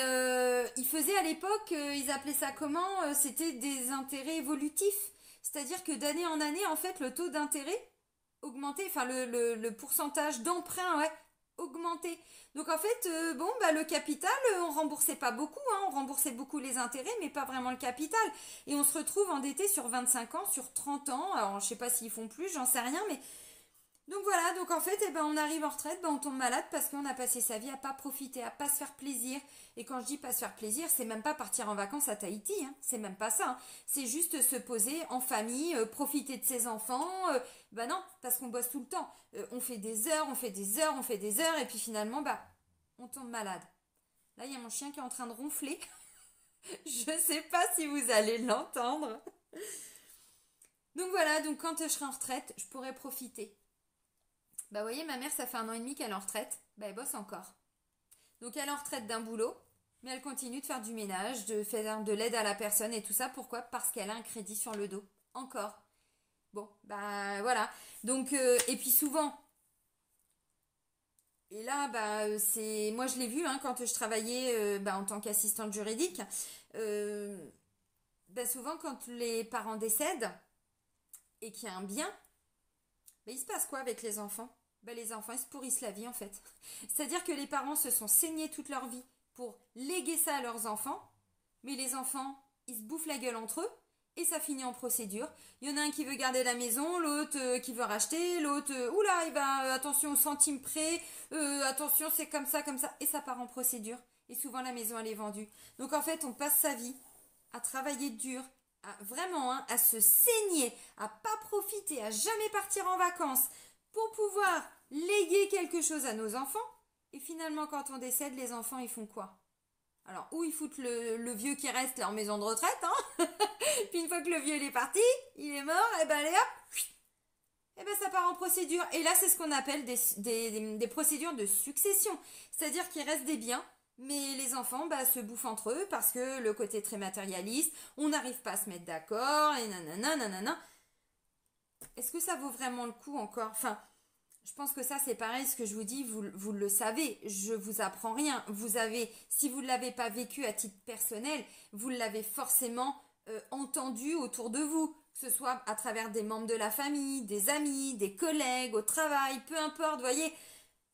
ils faisaient à l'époque, ils appelaient ça comment? C'était des intérêts évolutifs. C'est-à-dire que d'année en année, en fait, le taux d'intérêt augmentait, enfin le pourcentage d'emprunt, ouais, augmentait. Donc en fait, bon, bah, le capital, on remboursait pas beaucoup, hein, on remboursait beaucoup les intérêts, mais pas vraiment le capital. Et on se retrouve endetté sur 25 ans, sur 30 ans. Alors je sais pas s'ils font plus, j'en sais rien, mais donc voilà, donc en fait, eh ben, on arrive en retraite, ben, on tombe malade parce qu'on a passé sa vie à pas profiter, à pas se faire plaisir. Et quand je dis pas se faire plaisir, c'est même pas partir en vacances à Tahiti, hein. C'est même pas ça. Hein. C'est juste se poser en famille, profiter de ses enfants. Ben non, parce qu'on bosse tout le temps. On fait des heures, on fait des heures, on fait des heures, et puis finalement, bah, on tombe malade. Là, il y a mon chien qui est en train de ronfler. Je sais pas si vous allez l'entendre. Donc voilà, donc quand je serai en retraite, je pourrai profiter. Bah, vous voyez, ma mère, ça fait 1 an et demi qu'elle est en retraite. Bah, elle bosse encore. Donc, elle est en retraite d'un boulot, mais elle continue de faire du ménage, de faire de l'aide à la personne et tout ça. Pourquoi? Parce qu'elle a un crédit sur le dos. Encore. Bon, bah, voilà. Donc, et puis souvent, et là, bah, c'est. Moi, je l'ai vu, hein, quand je travaillais bah, en tant qu'assistante juridique. Euh, Bah, souvent, quand les parents décèdent et qu'il y a un bien, bah, il se passe quoi avec les enfants? Bah, les enfants, ils se pourrissent la vie en fait. C'est-à-dire que les parents se sont saignés toute leur vie pour léguer ça à leurs enfants, mais les enfants, ils se bouffent la gueule entre eux et ça finit en procédure. Il y en a un qui veut garder la maison, l'autre qui veut racheter, l'autre, oula, il va, attention au centime près, attention c'est comme ça, et ça part en procédure. Et souvent la maison elle est vendue. Donc en fait, on passe sa vie à travailler dur, vraiment hein, à se saigner, à pas profiter, à jamais partir en vacances pour pouvoir léguer quelque chose à nos enfants. Et finalement, quand on décède, les enfants, ils font quoi? Alors, ou ils foutent le vieux qui reste là en maison de retraite, hein. Puis une fois que le vieux il est parti, il est mort, et ben allez hop, et ben ça part en procédure. Et là, c'est ce qu'on appelle des procédures de succession. C'est-à-dire qu'il reste des biens, mais les enfants bah, se bouffent entre eux parce que le côté très matérialiste, on n'arrive pas à se mettre d'accord, et nanana, nanana. Est-ce que ça vaut vraiment le coup encore? Enfin, je pense que ça c'est pareil, ce que je vous dis, vous le savez, je vous apprends rien. Vous avez, si vous ne l'avez pas vécu à titre personnel, vous l'avez forcément entendu autour de vous, que ce soit à travers des membres de la famille, des amis, des collègues, au travail, peu importe, vous voyez.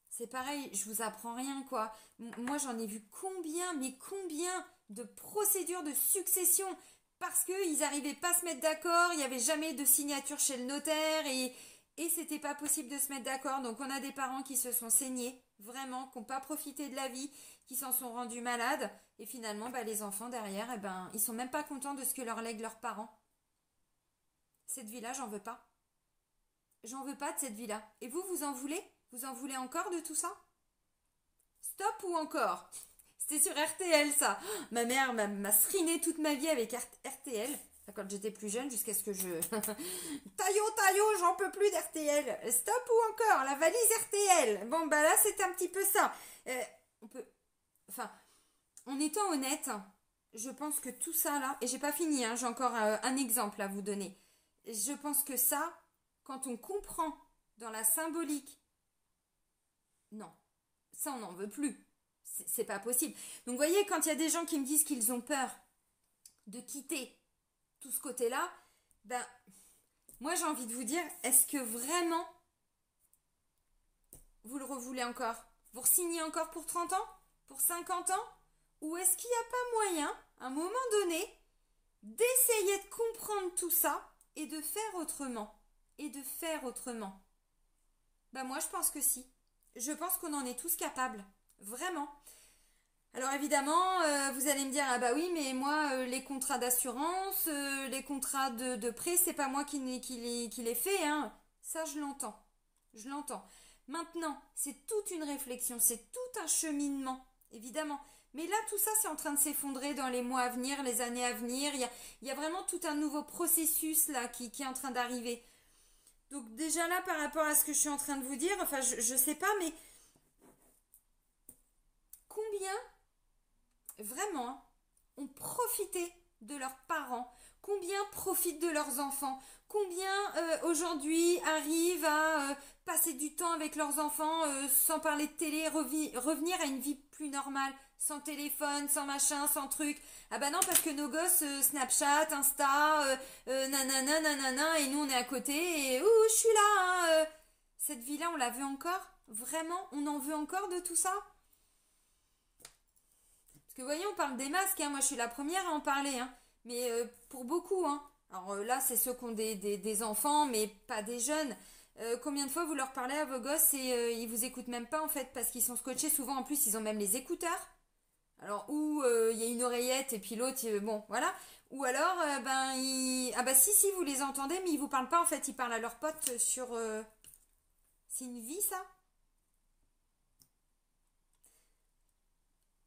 C'est pareil, je vous apprends rien quoi. Moi j'en ai vu combien, mais combien de procédures de succession parce qu'ils n'arrivaient pas à se mettre d'accord, il n'y avait jamais de signature chez le notaire Et c'était pas possible de se mettre d'accord. Donc on a des parents qui se sont saignés, vraiment, qui n'ont pas profité de la vie, qui s'en sont rendus malades. Et finalement, bah, les enfants derrière, eh ben, ils sont même pas contents de ce que leur lèguent leurs parents. Cette vie-là, j'en veux pas. J'en veux pas de cette vie-là. Et vous, vous en voulez? Vous en voulez encore de tout ça? Stop ou encore? C'était sur RTL ça. Ma mère m'a sriné toute ma vie avec RTL. Enfin, quand j'étais plus jeune, jusqu'à ce que je... Taillot, j'en peux plus d'RTL. Stop ou encore? La valise RTL. Bon, bah là, c'est un petit peu ça. On peut... Enfin, en étant honnête, je pense que tout ça là... Et j'ai pas fini, hein, j'ai encore un exemple à vous donner. Je pense que ça, quand on comprend dans la symbolique... Non, ça, on n'en veut plus. C'est pas possible. Donc, vous voyez, quand il y a des gens qui me disent qu'ils ont peur de quitter tout ce côté-là, ben, moi, j'ai envie de vous dire, est-ce que vraiment vous le revoulez encore? Vous re-signez encore pour 30 ans? Pour 50 ans? Ou est-ce qu'il n'y a pas moyen, à un moment donné, d'essayer de comprendre tout ça et de faire autrement? Et de faire autrement? Ben, moi, je pense que si. Je pense qu'on en est tous capables. Vraiment. Alors évidemment, vous allez me dire, ah bah oui, mais moi, les contrats d'assurance, les contrats de prêt, c'est pas moi qui les fais, hein. Ça, je l'entends. Je l'entends. Maintenant, c'est toute une réflexion, c'est tout un cheminement, évidemment. Mais là, tout ça, c'est en train de s'effondrer dans les mois à venir, les années à venir. Il y a vraiment tout un nouveau processus là qui est en train d'arriver. Donc déjà là, par rapport à ce que je suis en train de vous dire, enfin, je sais pas, mais combien vraiment hein, ont profité de leurs parents, combien profitent de leurs enfants, combien aujourd'hui arrivent à passer du temps avec leurs enfants sans parler de télé, revenir à une vie plus normale, sans téléphone, sans machin, sans truc. Ah bah non, parce que nos gosses, Snapchat, Insta, nanana, nanana, et nous on est à côté, et ouh, je suis là, hein, Cette vie-là, on la veut encore? Vraiment? On en veut encore de tout ça? Parce que vous voyez, on parle des masques, hein. Moi je suis la première à en parler, hein. Mais pour beaucoup, hein. Alors là, c'est ceux qui ont des enfants, mais pas des jeunes. Combien de fois vous leur parlez à vos gosses et ils vous écoutent même pas en fait, parce qu'ils sont scotchés, souvent en plus ils ont même les écouteurs. Alors ou il y a une oreillette et puis l'autre, bon voilà. Ou alors, ah bah si, vous les entendez, mais ils vous parlent pas en fait, ils parlent à leurs potes sur... C'est une vie ça?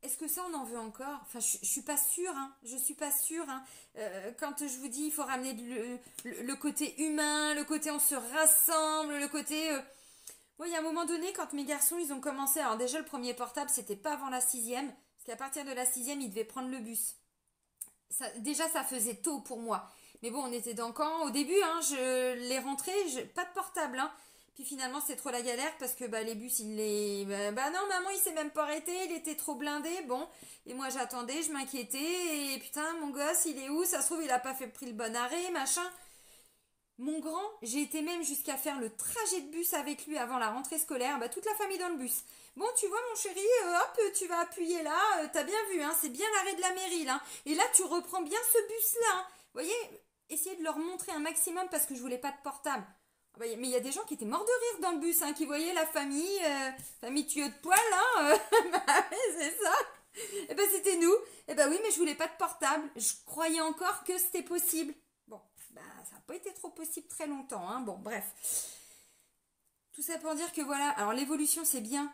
Est-ce que ça, on en veut encore? Enfin, je suis pas sûre, hein. Je suis pas sûre, hein. Quand je vous dis, il faut ramener le côté humain, le côté on se rassemble, le côté... Moi, il y a un moment donné, quand mes garçons, ils ont commencé... Alors déjà, le premier portable, c'était pas avant la sixième. Parce qu'à partir de la sixième, ils devaient prendre le bus. Ça, déjà, ça faisait tôt pour moi. Mais bon, on était dans le camp. Au début, hein, je les rentrais, pas de portable, hein. Puis finalement, c'est trop la galère parce que bah, les bus, bah non, maman, il s'est même pas arrêté, il était trop blindé. Bon, et moi, j'attendais, je m'inquiétais. Et putain, mon gosse, il est où? Ça se trouve, il a pas pris le bon arrêt, machin. Mon grand, j'ai été même jusqu'à faire le trajet de bus avec lui avant la rentrée scolaire. Bah, toute la famille dans le bus. Bon, tu vois, mon chéri, hop, tu vas appuyer là. T'as bien vu, hein, c'est bien l'arrêt de la mairie, là. Et là, tu reprends bien ce bus-là. Hein. Vous voyez, essayez de leur montrer un maximum parce que je voulais pas de portable. Mais il y a des gens qui étaient morts de rire dans le bus, hein, qui voyaient la famille tuyau de poil, hein. Bah oui, c'est ça. Et ben c'était nous. Et ben oui, mais je voulais pas de portable. Je croyais encore que c'était possible. Bon, bah ça n'a pas été trop possible très longtemps, hein. Bon, bref. Tout ça pour dire que voilà, alors l'évolution c'est bien.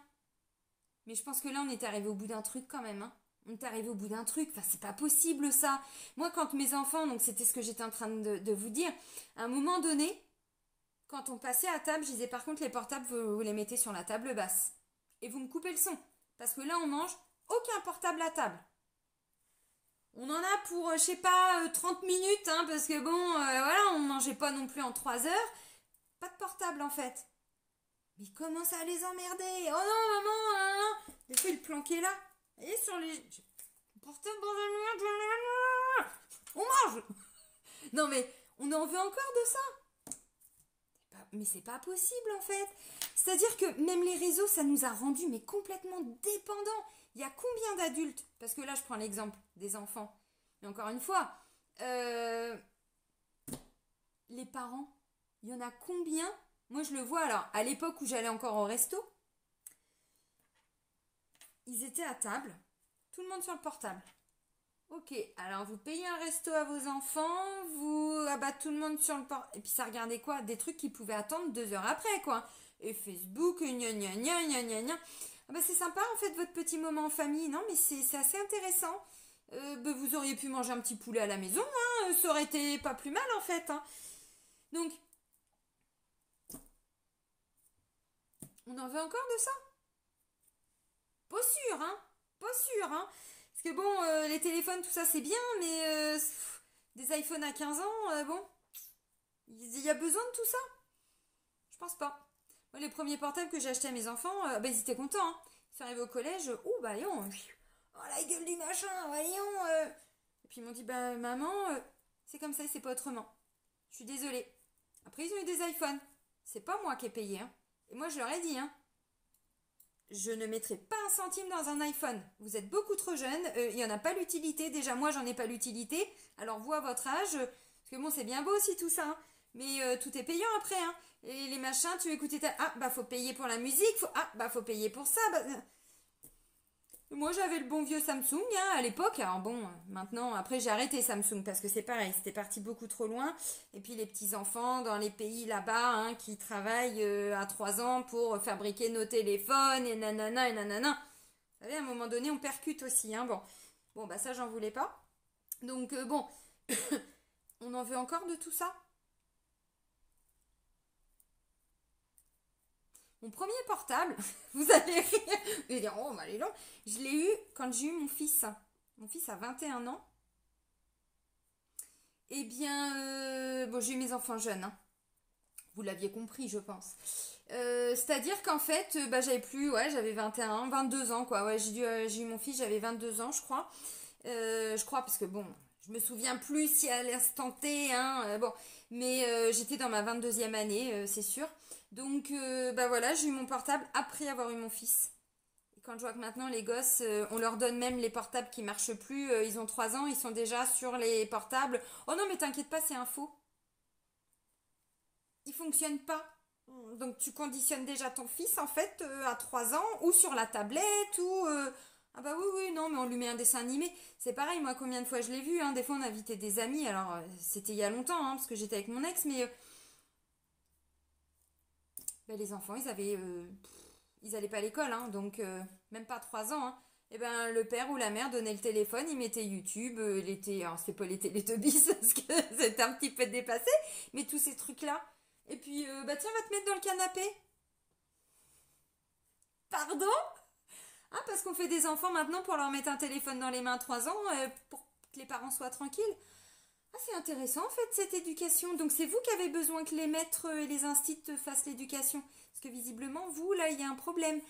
Mais je pense que là on est arrivé au bout d'un truc quand même, hein. On est arrivé au bout d'un truc, enfin c'est pas possible ça. Moi quand mes enfants, donc c'était ce que j'étais en train de vous dire, à un moment donné, quand on passait à table, je disais par contre les portables, vous les mettez sur la table basse. Et vous me coupez le son. Parce que là, on mange aucun portable à table. On en a pour, je sais pas, 30 minutes, hein, parce que bon, voilà, on mangeait pas non plus en 3 heures. Pas de portable en fait. Mais comment ça les emmerder? Oh non, maman, hein. Des fois, ils planquaient là. Et sur les... Portable, on mange. Non mais, on en veut encore de ça? Mais c'est pas possible en fait. C'est-à-dire que même les réseaux, ça nous a rendus mais complètement dépendants. Il y a combien d'adultes? Parce que là, je prends l'exemple des enfants. Mais encore une fois, les parents, il y en a combien? Moi, je le vois, alors, à l'époque où j'allais encore au resto, ils étaient à table, tout le monde sur le portable. Ok, alors vous payez un resto à vos enfants, vous abattez tout le monde sur le portable. Et puis ça regardait quoi? Des trucs qui pouvaient attendre 2 heures après, quoi. Et Facebook, gna gna gna gna gna gna. Ah bah c'est sympa en fait votre petit moment en famille, non? Mais c'est assez intéressant. Bah, vous auriez pu manger un petit poulet à la maison, hein, ça aurait été pas plus mal en fait, hein. Donc, on en veut encore de ça? Pas sûr, hein? Pas sûr, hein? Parce que bon, les téléphones, tout ça, c'est bien, mais des iPhones à 15 ans, bon, il y a besoin de tout ça? Je pense pas. Moi, les premiers portables que j'ai achetés à mes enfants, bah, ils étaient contents, hein. Ils sont arrivés au collège, oh, bah, voyons, oh, la gueule du machin, voyons. Et puis, ils m'ont dit, bah, maman, c'est comme ça et c'est pas autrement. Je suis désolée. Après, ils ont eu des iPhones. C'est pas moi qui ai payé, hein. Et moi, je leur ai dit, hein. Je ne mettrai pas un centime dans un iPhone. Vous êtes beaucoup trop jeune, il n'y en a pas l'utilité. Déjà, moi, j'en ai pas l'utilité. Alors, vous, à votre âge, parce que bon, c'est bien beau aussi tout ça, hein, mais tout est payant après. Hein. Et les machins, tu écoutais ta... Ah, bah, faut payer pour la musique. Ah, bah, faut payer pour ça. Bah... Moi, j'avais le bon vieux Samsung hein, à l'époque. Alors bon, maintenant, après, j'ai arrêté Samsung parce que c'est pareil, c'était parti beaucoup trop loin. Et puis, les petits-enfants dans les pays là-bas hein, qui travaillent à 3 ans pour fabriquer nos téléphones et nanana et nanana. Vous savez, à un moment donné, on percute aussi. Hein, bon, bah ça, j'en voulais pas. Donc, bon, on en veut encore de tout ça. Mon premier portable, vous allez rire, vous allez dire, oh, bah, elle est long. Je l'ai eu quand j'ai eu mon fils. Mon fils a 21 ans. Eh bien, bon, j'ai eu mes enfants jeunes. Hein. Vous l'aviez compris, je pense. C'est-à-dire qu'en fait, bah, j'avais plus, ouais, j'avais 21, 22 ans, quoi. Ouais, j'ai eu mon fils, j'avais 22 ans, je crois. Je crois, parce que bon, je me souviens plus si à l'instant T, hein, bon. Mais j'étais dans ma 22e année, c'est sûr. Donc, bah voilà, j'ai eu mon portable après avoir eu mon fils. Et quand je vois que maintenant, les gosses, on leur donne même les portables qui marchent plus. Ils ont 3 ans, ils sont déjà sur les portables. Oh non, mais t'inquiète pas, c'est un faux. Ils fonctionnent pas. Donc, tu conditionnes déjà ton fils, en fait, à 3 ans, ou sur la tablette, ou... Ah bah oui, oui, non, mais on lui met un dessin animé. C'est pareil, moi, combien de fois je l'ai vu, hein. Des fois, on invitait des amis. Alors, c'était il y a longtemps, hein, parce que j'étais avec mon ex, mais... ben, les enfants, ils allaient pas à l'école, hein, donc même pas 3 ans. Hein. Et ben le père ou la mère donnait le téléphone, il mettait YouTube, alors c'était pas les Télétubbies parce que c'était un petit peu dépassé, mais tous ces trucs-là. Et puis, bah tiens, va te mettre dans le canapé. Pardon? Ah, parce qu'on fait des enfants maintenant pour leur mettre un téléphone dans les mains à 3 ans, pour que les parents soient tranquilles. Ah, c'est intéressant en fait cette éducation. Donc c'est vous qui avez besoin que les maîtres et les instits fassent l'éducation. Parce que visiblement, vous, là, il y a un problème. Vous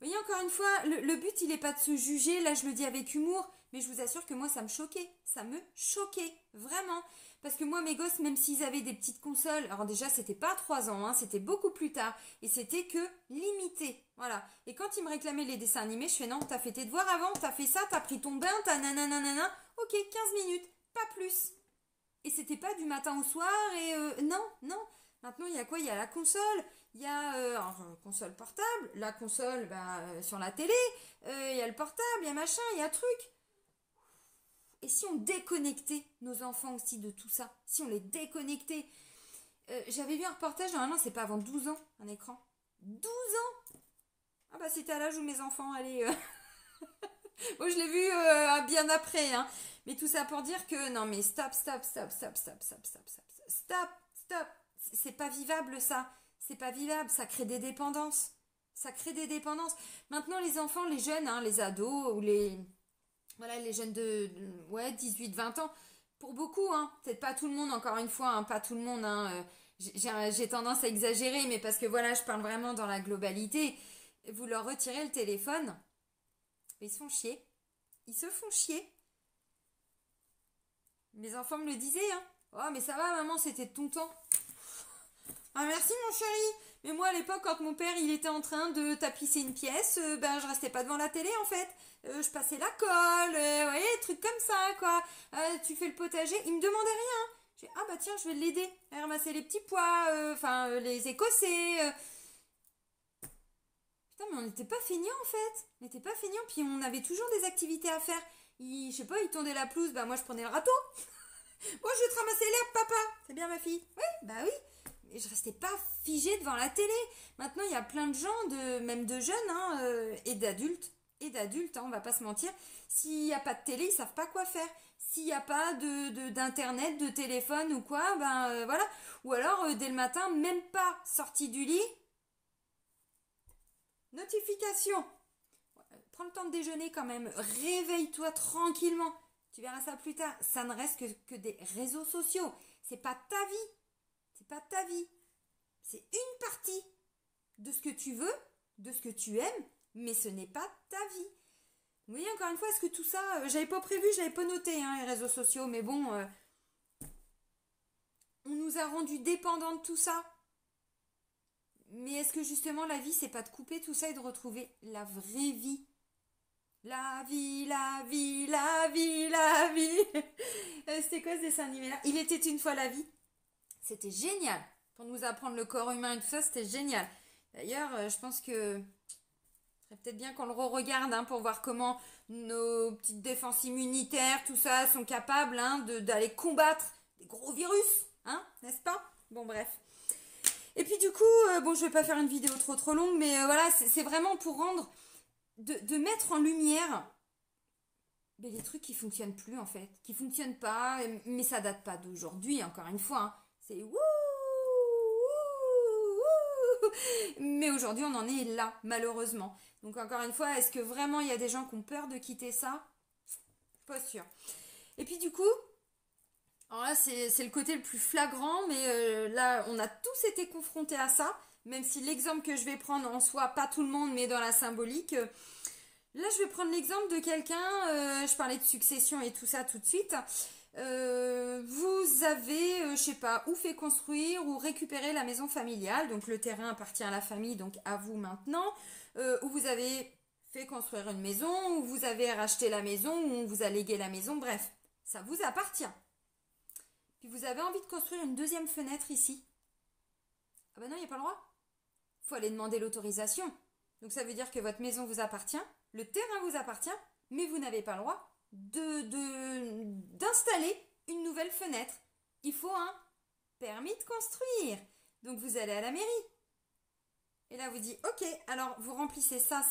voyez, encore une fois, le but, il n'est pas de se juger. Là, je le dis avec humour. Mais je vous assure que moi, ça me choquait. Ça me choquait. Vraiment. Parce que moi, mes gosses, même s'ils avaient des petites consoles, alors déjà, c'était pas à 3 ans, hein, c'était beaucoup plus tard. Et c'était que limité. Voilà. Et quand ils me réclamaient les dessins animés, je fais non, t'as fait tes devoirs avant, t'as fait ça, t'as pris ton bain, t'as nanana. Ok, 15 minutes, pas plus. Et c'était pas du matin au soir et non, non. Maintenant, il y a quoi? Il y a la console, il y a alors, console portable, la console bah, sur la télé, il y a le portable, il y a machin, il y a truc. Et si on déconnectait nos enfants aussi de tout ça? Si on les déconnectait? J'avais vu un reportage, normalement c'est pas avant 12 ans, un écran. 12 ans. Ah bah c'était à l'âge où mes enfants allaient... Bon, je l'ai vu bien après, hein. Mais tout ça pour dire que non, mais stop, stop, stop, stop, stop, stop, stop, stop, stop, stop. C'est pas vivable ça. C'est pas vivable. Ça crée des dépendances. Ça crée des dépendances. Maintenant, les enfants, les jeunes, hein, les ados ou voilà, les jeunes ouais, 18, 20 ans. Pour beaucoup, hein. Peut-être pas tout le monde, encore une fois, hein, pas tout le monde, hein. J'ai tendance à exagérer, mais parce que voilà, je parle vraiment dans la globalité. Vous leur retirez le téléphone. Ils se font chier. Ils se font chier. Mes enfants me le disaient, hein. Oh, mais ça va, maman, c'était de ton temps. Ah, merci, mon chéri. Mais moi, à l'époque, quand mon père, il était en train de tapisser une pièce, ben, je restais pas devant la télé, en fait. Je passais la colle, ouais, trucs comme ça, quoi. Tu fais le potager. Il me demandait rien. Je dis, ah bah tiens, je vais l'aider à ramasser les petits pois, les écossais. Putain, mais on n'était pas feignants en fait. On n'était pas feignants, puis on avait toujours des activités à faire. Je sais pas, ils tondaient la pelouse, bah moi je prenais le râteau. Moi je vais te ramasser l'herbe, papa. C'est bien ma fille. Oui, bah oui. Et je restais pas figée devant la télé. Maintenant, il y a plein de gens, même de jeunes, hein, et d'adultes, hein, on va pas se mentir. S'il n'y a pas de télé, ils savent pas quoi faire. S'il n'y a pas d'internet, de téléphone ou quoi, voilà. Ou alors, dès le matin, même pas sorti du lit. Notification. Prends le temps de déjeuner quand même. Réveille-toi tranquillement. Tu verras ça plus tard. Ça ne reste que des réseaux sociaux. C'est pas ta vie. C'est pas ta vie. C'est une partie de ce que tu veux, de ce que tu aimes, mais ce n'est pas ta vie. Vous voyez, encore une fois, est-ce que tout ça, j'avais pas prévu, j'avais pas noté, hein, les réseaux sociaux, mais bon, on nous a rendus dépendants de tout ça. Mais est-ce que justement la vie, c'est pas de couper tout ça et de retrouver la vraie vie? La vie, la vie, la vie, la vie. C'était quoi ce dessin animé-là? Il était une fois la vie. C'était génial. Pour nous apprendre le corps humain et tout ça, c'était génial. D'ailleurs, je pense que ce serait peut-être bien qu'on le re-regarde, hein, pour voir comment nos petites défenses immunitaires, tout ça, sont capables, hein, d'aller combattre des gros virus, hein, n'est-ce pas? Bon, bref. Et puis du coup, je vais pas faire une vidéo trop longue, mais voilà, c'est vraiment pour rendre, de mettre en lumière les trucs qui fonctionnent plus en fait, qui fonctionnent pas, mais ça date pas d'aujourd'hui, encore une fois, hein. C'est wouh, wouh, wouh. Mais aujourd'hui, on en est là, malheureusement. Donc encore une fois, est-ce que vraiment il y a des gens qui ont peur de quitter ça? Pas sûr. Et puis du coup, alors là, c'est le côté le plus flagrant, mais là, on a tous été confrontés à ça, même si l'exemple que je vais prendre en soi, pas tout le monde, mais dans la symbolique. Là, je vais prendre l'exemple de quelqu'un, je parlais de succession et tout ça tout de suite. Vous avez, je sais pas, ou fait construire ou récupérer la maison familiale, donc le terrain appartient à la famille, donc à vous maintenant, ou vous avez fait construire une maison, ou vous avez racheté la maison, ou on vous a légué la maison, bref, ça vous appartient. Puis vous avez envie de construire une deuxième fenêtre ici. Ah bah non, il n'y a pas le droit. Il faut aller demander l'autorisation. Donc ça veut dire que votre maison vous appartient, le terrain vous appartient, mais vous n'avez pas le droit d'installer une nouvelle fenêtre. Il faut un permis de construire. Donc vous allez à la mairie. Et là vous dites, ok, alors vous remplissez ça,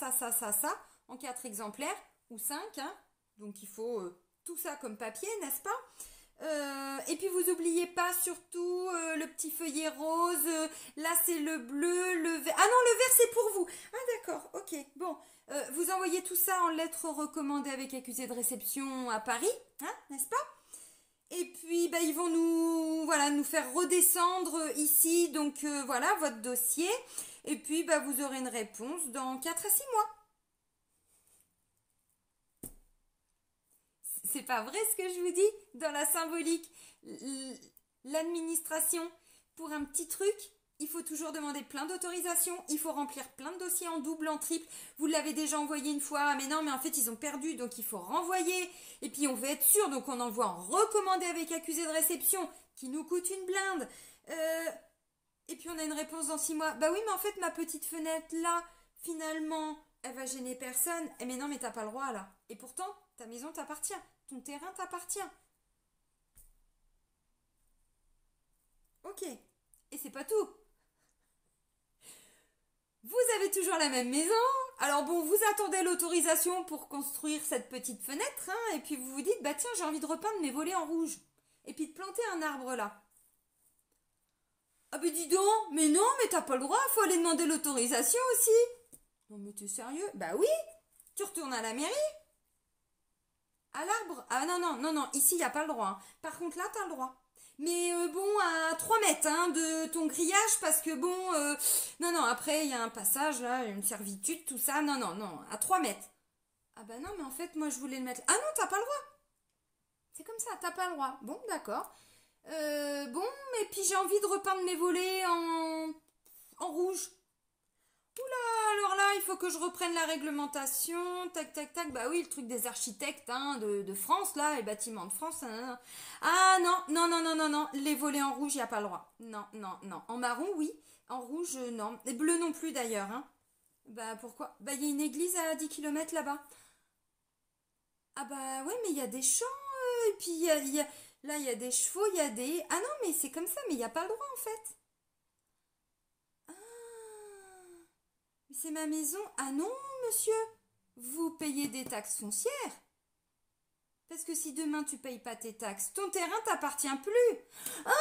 en 4 exemplaires, ou 5, hein. Donc il faut tout ça comme papier, n'est-ce pas? Et puis vous n'oubliez pas surtout le petit feuillet rose, là c'est le bleu, le vert. Ah non, le vert c'est pour vous. Ah d'accord, ok, bon. Vous envoyez tout ça en lettre recommandée avec accusé de réception à Paris, hein, n'est-ce pas? Et puis ils vont nous faire redescendre ici, donc voilà votre dossier. Et puis vous aurez une réponse dans 4 à 6 mois. C'est pas vrai ce que je vous dis dans la symbolique. L'administration, pour un petit truc, il faut toujours demander plein d'autorisations, il faut remplir plein de dossiers en double, en triple. Vous l'avez déjà envoyé une fois, mais non, mais en fait ils ont perdu, donc il faut renvoyer. Et puis on veut être sûr, donc on envoie en recommandé avec accusé de réception, qui nous coûte une blinde. Et puis on a une réponse dans 6 mois. Bah oui, mais en fait ma petite fenêtre là, finalement, elle va gêner personne. Eh mais non, mais t'as pas le droit là. Et pourtant, ta maison t'appartient. Ton terrain t'appartient. Ok. Et c'est pas tout. Vous avez toujours la même maison. Alors bon, vous attendez l'autorisation pour construire cette petite fenêtre, hein, et puis vous vous dites, bah tiens, j'ai envie de repeindre mes volets en rouge. Et puis de planter un arbre là. Ah ben dis donc, mais non, mais t'as pas le droit, faut aller demander l'autorisation aussi. Non mais t'es sérieux? Bah oui, tu retournes à la mairie. À l'arbre? Ah non, ici il n'y a pas le droit, hein. Par contre là, tu as le droit. Mais bon, à 3 mètres, hein, de ton grillage, parce que bon, non, après il y a un passage là, une servitude, tout ça, non, à 3 mètres. Ah bah non, mais en fait, moi je voulais le mettre. Ah non, t'as pas le droit. C'est comme ça, t'as pas le droit. Bon, d'accord. Bon, et puis j'ai envie de repeindre mes volets en rouge. Alors là, il faut que je reprenne la réglementation. Tac, tac, tac. Bah oui, le truc des architectes hein, de France, là, les bâtiments de France. Ah non, non, non, non, non, non. Les volets en rouge, il n'y a pas le droit. Non, non, non. En marron, oui. En rouge, non. Et bleu non plus, d'ailleurs. Hein. Bah pourquoi? Bah il y a une église à 10 kilomètres là-bas. Ah bah ouais, mais il y a des champs. Et puis là, il y a des chevaux, il y a des... Ah non, mais c'est comme ça, mais il n'y a pas le droit, en fait. Ah, mais c'est ma maison. Ah non, monsieur. Vous payez des taxes foncières. Parce que si demain tu payes pas tes taxes, ton terrain t'appartient plus. Ah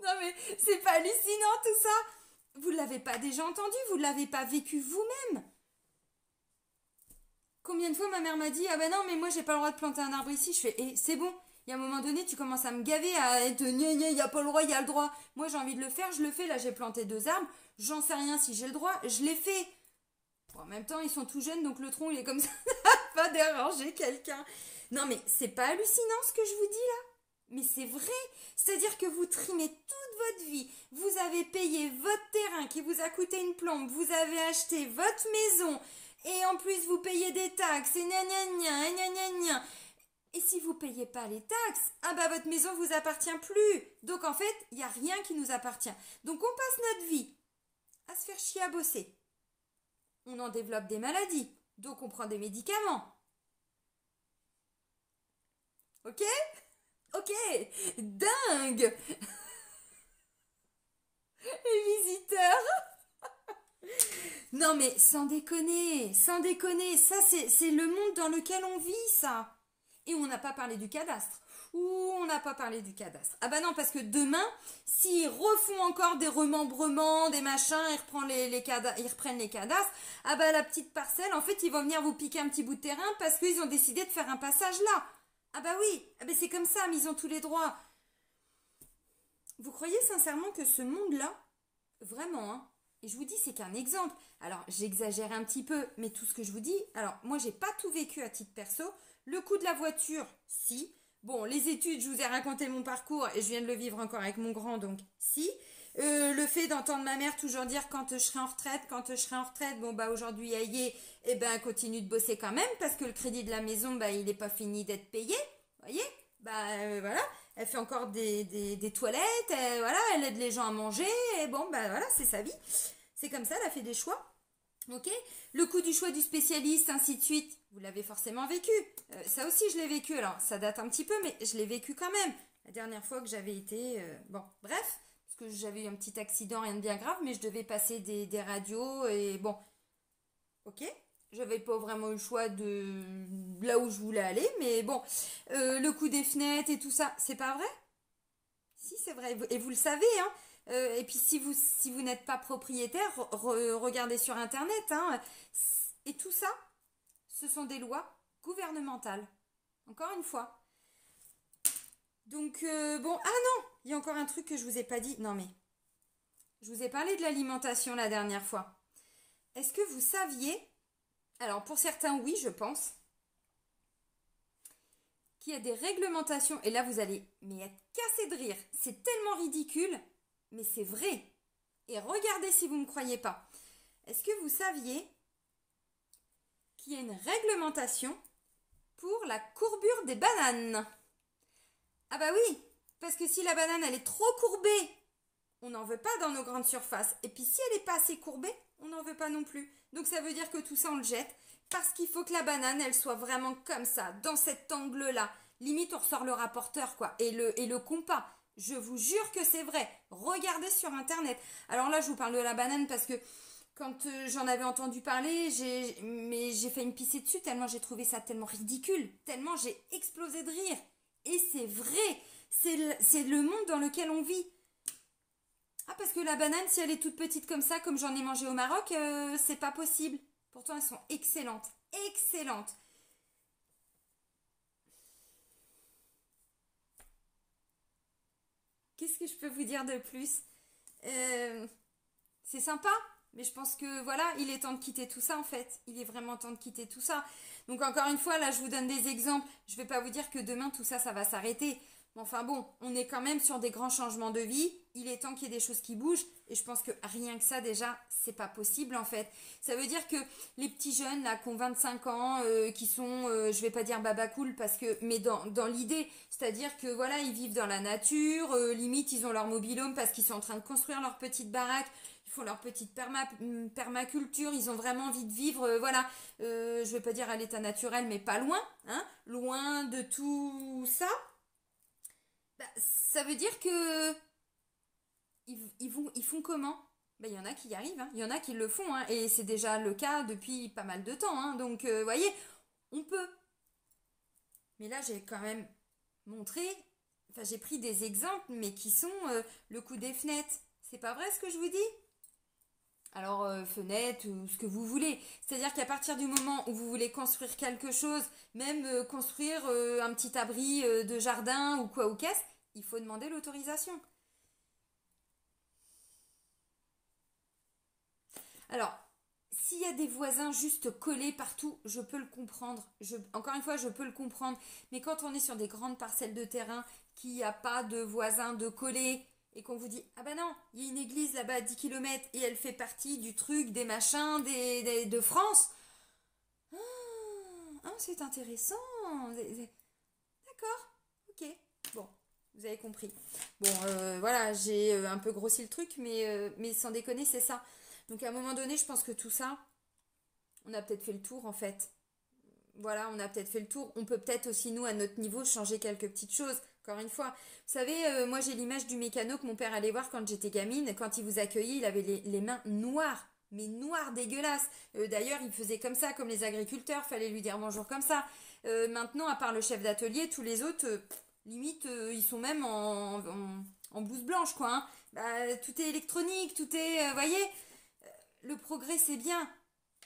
non mais c'est pas hallucinant tout ça. Vous l'avez pas déjà entendu, vous l'avez pas vécu vous-même. Combien de fois ma mère m'a dit ah ben non mais moi j'ai pas le droit de planter un arbre ici. Je fais eh c'est bon. Il y a un moment donné tu commences à me gaver à être gna gna, il y a pas le droit, il y a le droit. Moi j'ai envie de le faire, je le fais. Là j'ai planté 2 arbres, j'en sais rien si j'ai le droit, je l'ai fait. Bon, en même temps ils sont tout jeunes donc le tronc il est comme ça. Pas déranger quelqu'un. Non mais c'est pas hallucinant ce que je vous dis là. Mais c'est vrai. C'est-à-dire que vous trimez toute votre vie. Vous avez payé votre terrain qui vous a coûté une plombe. Vous avez acheté votre maison. Et en plus vous payez des taxes. Et gna gna gna, et gna gna gna. Et si vous payez pas les taxes, ah bah votre maison vous appartient plus. Donc en fait, il n'y a rien qui nous appartient. Donc on passe notre vie à se faire chier à bosser. On en développe des maladies. Donc on prend des médicaments. Ok? Ok, dingue. Les visiteurs. Non mais sans déconner, ça c'est le monde dans lequel on vit ça. Et on n'a pas parlé du cadastre. Ouh, on n'a pas parlé du cadastre. Ah bah non, parce que demain, s'ils refont encore des remembrements, des machins, ils reprennent les cadastres, ah bah la petite parcelle, en fait, ils vont venir vous piquer un petit bout de terrain parce qu'ils ont décidé de faire un passage là. Ah bah oui, ah bah c'est comme ça, mais ils ont tous les droits. Vous croyez sincèrement que ce monde-là, vraiment, hein, et je vous dis, c'est qu'un exemple. Alors, j'exagère un petit peu, mais tout ce que je vous dis, alors, moi, j'ai pas tout vécu à titre perso. Le coût de la voiture, si. Bon, les études, je vous ai raconté mon parcours et je viens de le vivre encore avec mon grand, donc si. Le fait d'entendre ma mère toujours dire quand je serai en retraite, quand je serai en retraite, bon bah aujourd'hui elle y est, et ben continue de bosser quand même parce que le crédit de la maison, bah il n'est pas fini d'être payé, voyez, bah voilà, elle fait encore des toilettes, voilà, elle aide les gens à manger, et bon bah voilà, c'est sa vie, c'est comme ça, elle a fait des choix. Ok. Le coût du choix du spécialiste, ainsi de suite, vous l'avez forcément vécu. Ça aussi, je l'ai vécu. Alors, ça date un petit peu, mais je l'ai vécu quand même. La dernière fois que j'avais été... bon, bref, parce que j'avais eu un petit accident, rien de bien grave, mais je devais passer des radios et bon, ok. J'avais pas vraiment eu le choix de là où je voulais aller, mais bon, le coût des fenêtres et tout ça, c'est pas vrai? Si, c'est vrai. Et vous le savez, hein. Et puis si vous n'êtes pas propriétaire, regardez sur Internet, hein. Et tout ça, ce sont des lois gouvernementales. Encore une fois. Donc, bon, ah non, il y a encore un truc que je vous ai pas dit. Non mais, je vous ai parlé de l'alimentation la dernière fois. Est-ce que vous saviez, alors pour certains oui, je pense, qu'il y a des réglementations, et là vous allez mais être cassé de rire. C'est tellement ridicule, mais c'est vrai. Et regardez si vous ne me croyez pas. Est-ce que vous saviez qu'il y a une réglementation pour la courbure des bananes? Ah bah oui, parce que si la banane elle est trop courbée, on n'en veut pas dans nos grandes surfaces. Et puis si elle n'est pas assez courbée, on n'en veut pas non plus. Donc ça veut dire que tout ça on le jette parce qu'il faut que la banane elle soit vraiment comme ça, dans cet angle-là. Limite on ressort le rapporteur quoi et le compas. Je vous jure que c'est vrai. Regardez sur internet. Alors là je vous parle de la banane parce que quand j'en avais entendu parler, j'ai fait une pissée dessus tellement j'ai trouvé ça tellement ridicule, tellement j'ai explosé de rire. Et c'est vrai, c'est le monde dans lequel on vit. Ah, parce que la banane, si elle est toute petite comme ça, comme j'en ai mangé au Maroc, c'est pas possible. Pourtant, elles sont excellentes. Excellentes. Qu'est-ce que je peux vous dire de plus? C'est sympa, mais je pense que voilà, il est temps de quitter tout ça en fait. Il est vraiment temps de quitter tout ça. Donc encore une fois, là, je vous donne des exemples. Je ne vais pas vous dire que demain, tout ça, ça va s'arrêter. Mais enfin bon, on est quand même sur des grands changements de vie. Il est temps qu'il y ait des choses qui bougent. Et je pense que rien que ça, déjà, c'est pas possible en fait. Ça veut dire que les petits jeunes là, qui ont 25 ans, qui sont, je vais pas dire baba cool, parce que, mais dans l'idée, c'est-à-dire que voilà, ils vivent dans la nature, limite ils ont leur mobil-home parce qu'ils sont en train de construire leur petite baraque. Ils font leur petite permaculture, ils ont vraiment envie de vivre, voilà, je vais pas dire à l'état naturel, mais pas loin, hein, loin de tout ça. Bah, ça veut dire que ils font comment? Bah, il y en a qui y arrivent, hein. Il y en a qui le font, hein. Et c'est déjà le cas depuis pas mal de temps, hein. Donc, vous voyez, on peut. Mais là, j'ai quand même montré, enfin, j'ai pris des exemples, mais qui sont le coup des fenêtres. C'est pas vrai ce que je vous dis? Alors, fenêtre ou ce que vous voulez. C'est-à-dire qu'à partir du moment où vous voulez construire quelque chose, même construire un petit abri de jardin ou quoi ou qu'est-ce, il faut demander l'autorisation. Alors, s'il y a des voisins juste collés partout, je peux le comprendre. Encore une fois, je peux le comprendre. Mais quand on est sur des grandes parcelles de terrain, qu'il n'y a pas de voisins de collés, et qu'on vous dit, ah ben non, il y a une église là-bas à 10 km et elle fait partie du truc, des machins, de France. Ah, c'est intéressant. D'accord, ok. Bon, vous avez compris. Bon, voilà, j'ai un peu grossi le truc, mais sans déconner, c'est ça. Donc à un moment donné, je pense que tout ça, on a peut-être fait le tour en fait. Voilà, on a peut-être fait le tour. On peut peut-être aussi, nous, à notre niveau, changer quelques petites choses. Encore une fois, vous savez, moi j'ai l'image du mécano que mon père allait voir quand j'étais gamine. Quand il vous accueillait, il avait les mains noires, mais noires dégueulasses. D'ailleurs, il faisait comme ça, comme les agriculteurs, fallait lui dire bonjour comme ça. Maintenant, à part le chef d'atelier, tous les autres, limite, ils sont même en blouse blanche, quoi, hein. Bah, tout est électronique, tout est, voyez, le progrès c'est bien,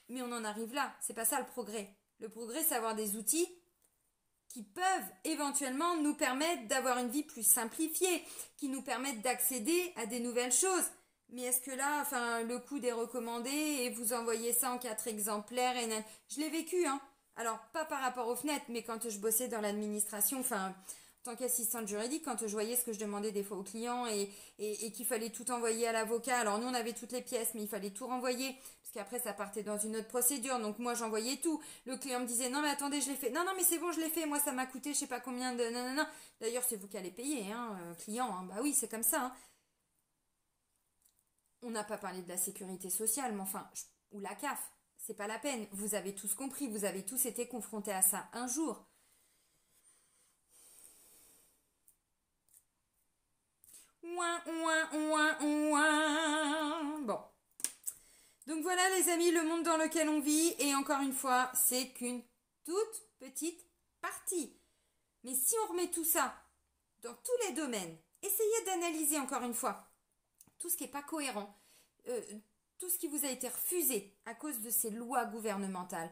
mais on en arrive là. C'est pas ça le progrès. Le progrès, c'est avoir des outils qui peuvent éventuellement nous permettre d'avoir une vie plus simplifiée, qui nous permettent d'accéder à des nouvelles choses. Mais est-ce que là, enfin, le coup des recommandés et vous envoyez ça en 4 exemplaires je l'ai vécu, hein. Alors, pas par rapport aux fenêtres, mais quand je bossais dans l'administration, enfin, en tant qu'assistante juridique, quand je voyais ce que je demandais des fois aux clients et qu'il fallait tout envoyer à l'avocat. Alors, nous, on avait toutes les pièces, mais il fallait tout renvoyer, parce qu'après, ça partait dans une autre procédure. Donc, moi, j'envoyais tout. Le client me disait, non, mais attendez, je l'ai fait. Non, non, mais c'est bon, je l'ai fait. Moi, ça m'a coûté, je sais pas combien de... Non, non, non. D'ailleurs, c'est vous qui allez payer, hein, client. Hein. Bah oui, c'est comme ça, hein. On n'a pas parlé de la sécurité sociale, mais enfin, ou la CAF. C'est pas la peine. Vous avez tous compris. Vous avez tous été confrontés à ça un jour. Ouin, ouin, ouin, ouin. Bon. Donc voilà les amis, le monde dans lequel on vit, et encore une fois, c'est qu'une toute petite partie. Mais si on remet tout ça dans tous les domaines, essayez d'analyser encore une fois tout ce qui n'est pas cohérent, euh, tout ce qui vous a été refusé à cause de ces lois gouvernementales,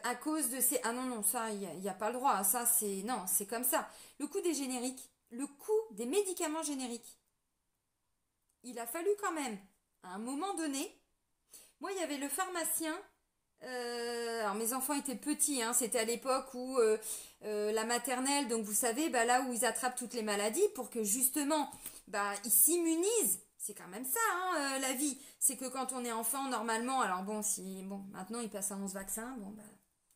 à cause de ces... Ah non, non, ça, il n'y a pas le droit, ça, c'est... Non, c'est comme ça. Le coût des génériques, le coût des médicaments génériques, il a fallu quand même, à un moment donné, moi, il y avait le pharmacien. Alors, mes enfants étaient petits, hein, c'était à l'époque où la maternelle, donc vous savez, bah, là où ils attrapent toutes les maladies pour que justement, bah, ils s'immunisent. C'est quand même ça, hein, la vie. C'est que quand on est enfant, normalement, alors bon, si, bon, maintenant ils passent à 11 vaccins, bon, bah,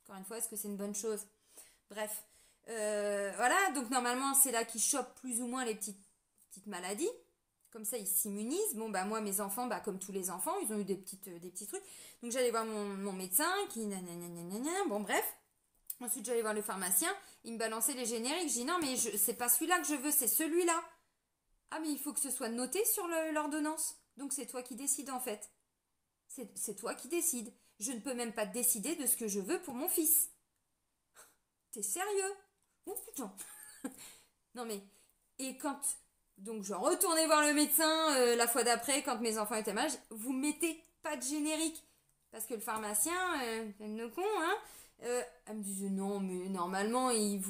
encore une fois, est-ce que c'est une bonne chose? Bref, voilà, donc normalement, c'est là qu'ils chopent plus ou moins les petites maladies. Comme ça, ils s'immunisent. Bon, bah, moi, mes enfants, bah, comme tous les enfants, ils ont eu des petits trucs. Donc, j'allais voir mon médecin qui, bon, bref. Ensuite, j'allais voir le pharmacien. Il me balançait les génériques. Je dis, non, mais c'est pas celui-là que je veux, c'est celui-là. Ah, mais il faut que ce soit noté sur l'ordonnance. Donc, c'est toi qui décides, en fait. C'est toi qui décides. Je ne peux même pas décider de ce que je veux pour mon fils. T'es sérieux? Oh, putain. Non, mais... Et quand... Donc je retournais voir le médecin la fois d'après quand mes enfants étaient malades. Vous mettez pas de générique. Parce que le pharmacien, le con, hein, elle me disait non, mais normalement, il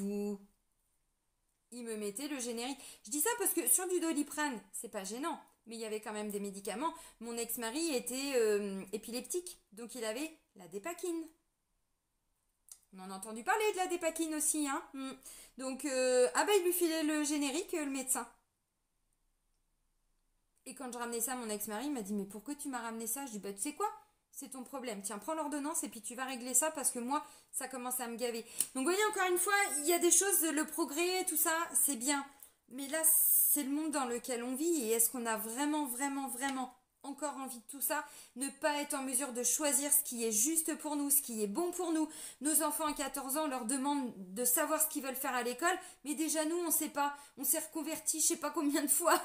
me mettait le générique. Je dis ça parce que sur du Doliprane, c'est pas gênant. Mais il y avait quand même des médicaments. Mon ex-mari était épileptique. Donc il avait la dépakine. On en a entendu parler de la dépakine aussi, hein. Donc, ah bah il lui filait le générique, le médecin. Et quand je ramenais ça à mon ex-mari, il m'a dit, mais pourquoi tu m'as ramené ça? Je dis, bah tu sais quoi? C'est ton problème. Tiens, prends l'ordonnance et puis tu vas régler ça parce que moi, ça commence à me gaver. Donc, vous voyez, encore une fois, il y a des choses, le progrès, tout ça, c'est bien. Mais là, c'est le monde dans lequel on vit et est-ce qu'on a vraiment, vraiment, vraiment encore envie de tout ça? Ne pas être en mesure de choisir ce qui est juste pour nous, ce qui est bon pour nous. Nos enfants à 14 ans, on leur demande de savoir ce qu'ils veulent faire à l'école, mais déjà nous, on ne sait pas. On s'est reconverti je sais pas combien de fois.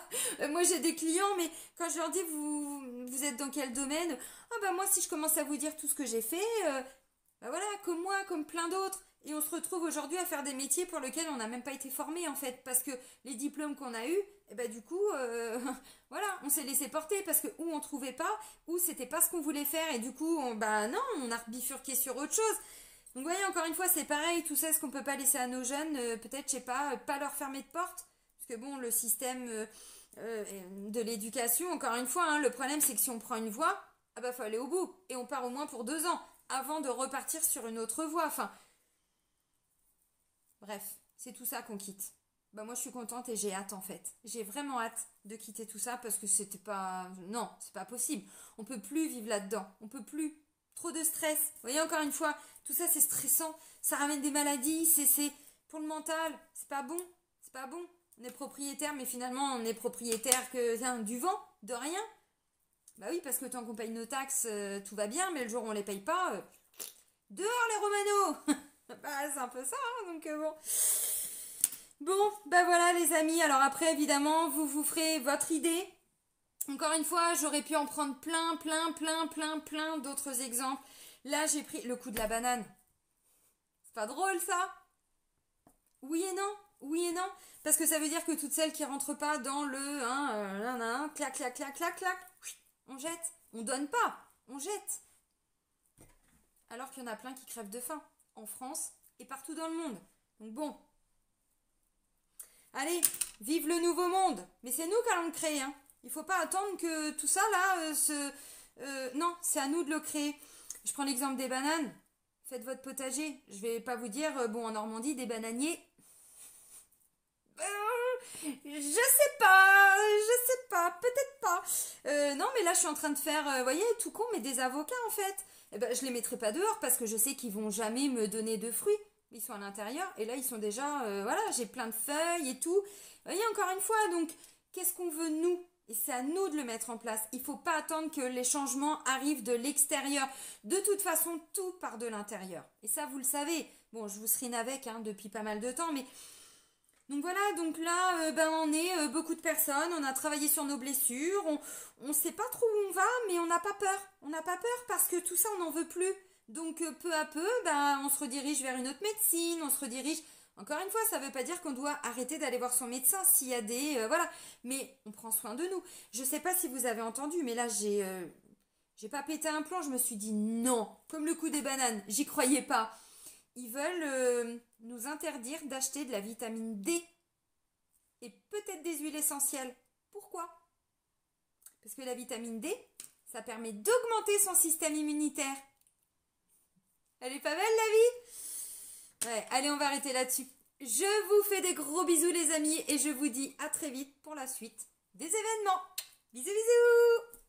Moi, j'ai des clients, mais quand je leur dis, vous êtes dans quel domaine? Ah bah moi, si je commence à vous dire tout ce que j'ai fait, bah voilà, comme moi, comme plein d'autres. Et on se retrouve aujourd'hui à faire des métiers pour lesquels on n'a même pas été formé en fait, parce que les diplômes qu'on a eus, et bah du coup, voilà, on s'est laissé porter parce que ou on trouvait pas, ou c'était pas ce qu'on voulait faire, et du coup, bah non, on a bifurqué sur autre chose. Donc vous voyez, encore une fois, c'est pareil, tout ça, ce qu'on peut pas laisser à nos jeunes, peut-être, je sais pas leur fermer de porte, parce que bon, le système de l'éducation, encore une fois, hein, le problème c'est que si on prend une voie, ah bah faut aller au bout, et on part au moins pour 2 ans, avant de repartir sur une autre voie, enfin... Bref, c'est tout ça qu'on quitte. Bah moi je suis contente et j'ai hâte en fait. J'ai vraiment hâte de quitter tout ça parce que c'était pas... Non, c'est pas possible. On peut plus vivre là-dedans. On peut plus. Trop de stress. Vous voyez encore une fois, tout ça c'est stressant. Ça ramène des maladies. C'est pour le mental. C'est pas bon. C'est pas bon. On est propriétaire mais finalement on est propriétaire que du vent, de rien. Bah oui parce que tant qu'on paye nos taxes, tout va bien. Mais le jour où on les paye pas, dehors les Romano. Bah, c'est un peu ça, hein, donc bon. Bon, bah voilà les amis. Alors après, évidemment, vous ferez votre idée. Encore une fois, j'aurais pu en prendre plein d'autres exemples. Là, j'ai pris le coup de la banane. C'est pas drôle, ça? Oui et non. Oui et non. Parce que ça veut dire que toutes celles qui rentrent pas dans le clac, clac, clac, clac, clac, on jette. On donne pas, on jette. Alors qu'il y en a plein qui crèvent de faim. En France et partout dans le monde. Donc bon. Allez, vive le nouveau monde. Mais c'est nous qui allons le créer. Hein. Il ne faut pas attendre que tout ça là non, c'est à nous de le créer. Je prends l'exemple des bananes. Faites votre potager. Je vais pas vous dire, bon en Normandie, des bananiers. Je sais pas, peut-être pas. Non, mais là, je suis en train de faire, voyez, tout con, mais des avocats, en fait. Eh ben, je les mettrai pas dehors parce que je sais qu'ils vont jamais me donner de fruits. Ils sont à l'intérieur et là, ils sont déjà, voilà, j'ai plein de feuilles et tout. Vous voyez, encore une fois, donc, qu'est-ce qu'on veut, nous? Et c'est à nous de le mettre en place. Il faut pas attendre que les changements arrivent de l'extérieur. De toute façon, tout part de l'intérieur. Et ça, vous le savez. Bon, je vous serine avec hein, depuis pas mal de temps, mais... Donc voilà, donc là, on est beaucoup de personnes, on a travaillé sur nos blessures, on ne sait pas trop où on va, mais on n'a pas peur. On n'a pas peur parce que tout ça, on n'en veut plus. Donc peu à peu, on se redirige vers une autre médecine, on se redirige... Encore une fois, ça ne veut pas dire qu'on doit arrêter d'aller voir son médecin s'il y a des... voilà, mais on prend soin de nous. Je ne sais pas si vous avez entendu, mais là, j'ai pas pété un plomb, je me suis dit non, comme le coup des bananes, j'y croyais pas. Ils veulent nous interdire d'acheter de la vitamine D et peut-être des huiles essentielles. Pourquoi? Parce que la vitamine D, ça permet d'augmenter son système immunitaire. Elle est pas belle la vie? Ouais, allez, on va arrêter là-dessus. Je vous fais des gros bisous les amis et je vous dis à très vite pour la suite des événements. Bisous bisous!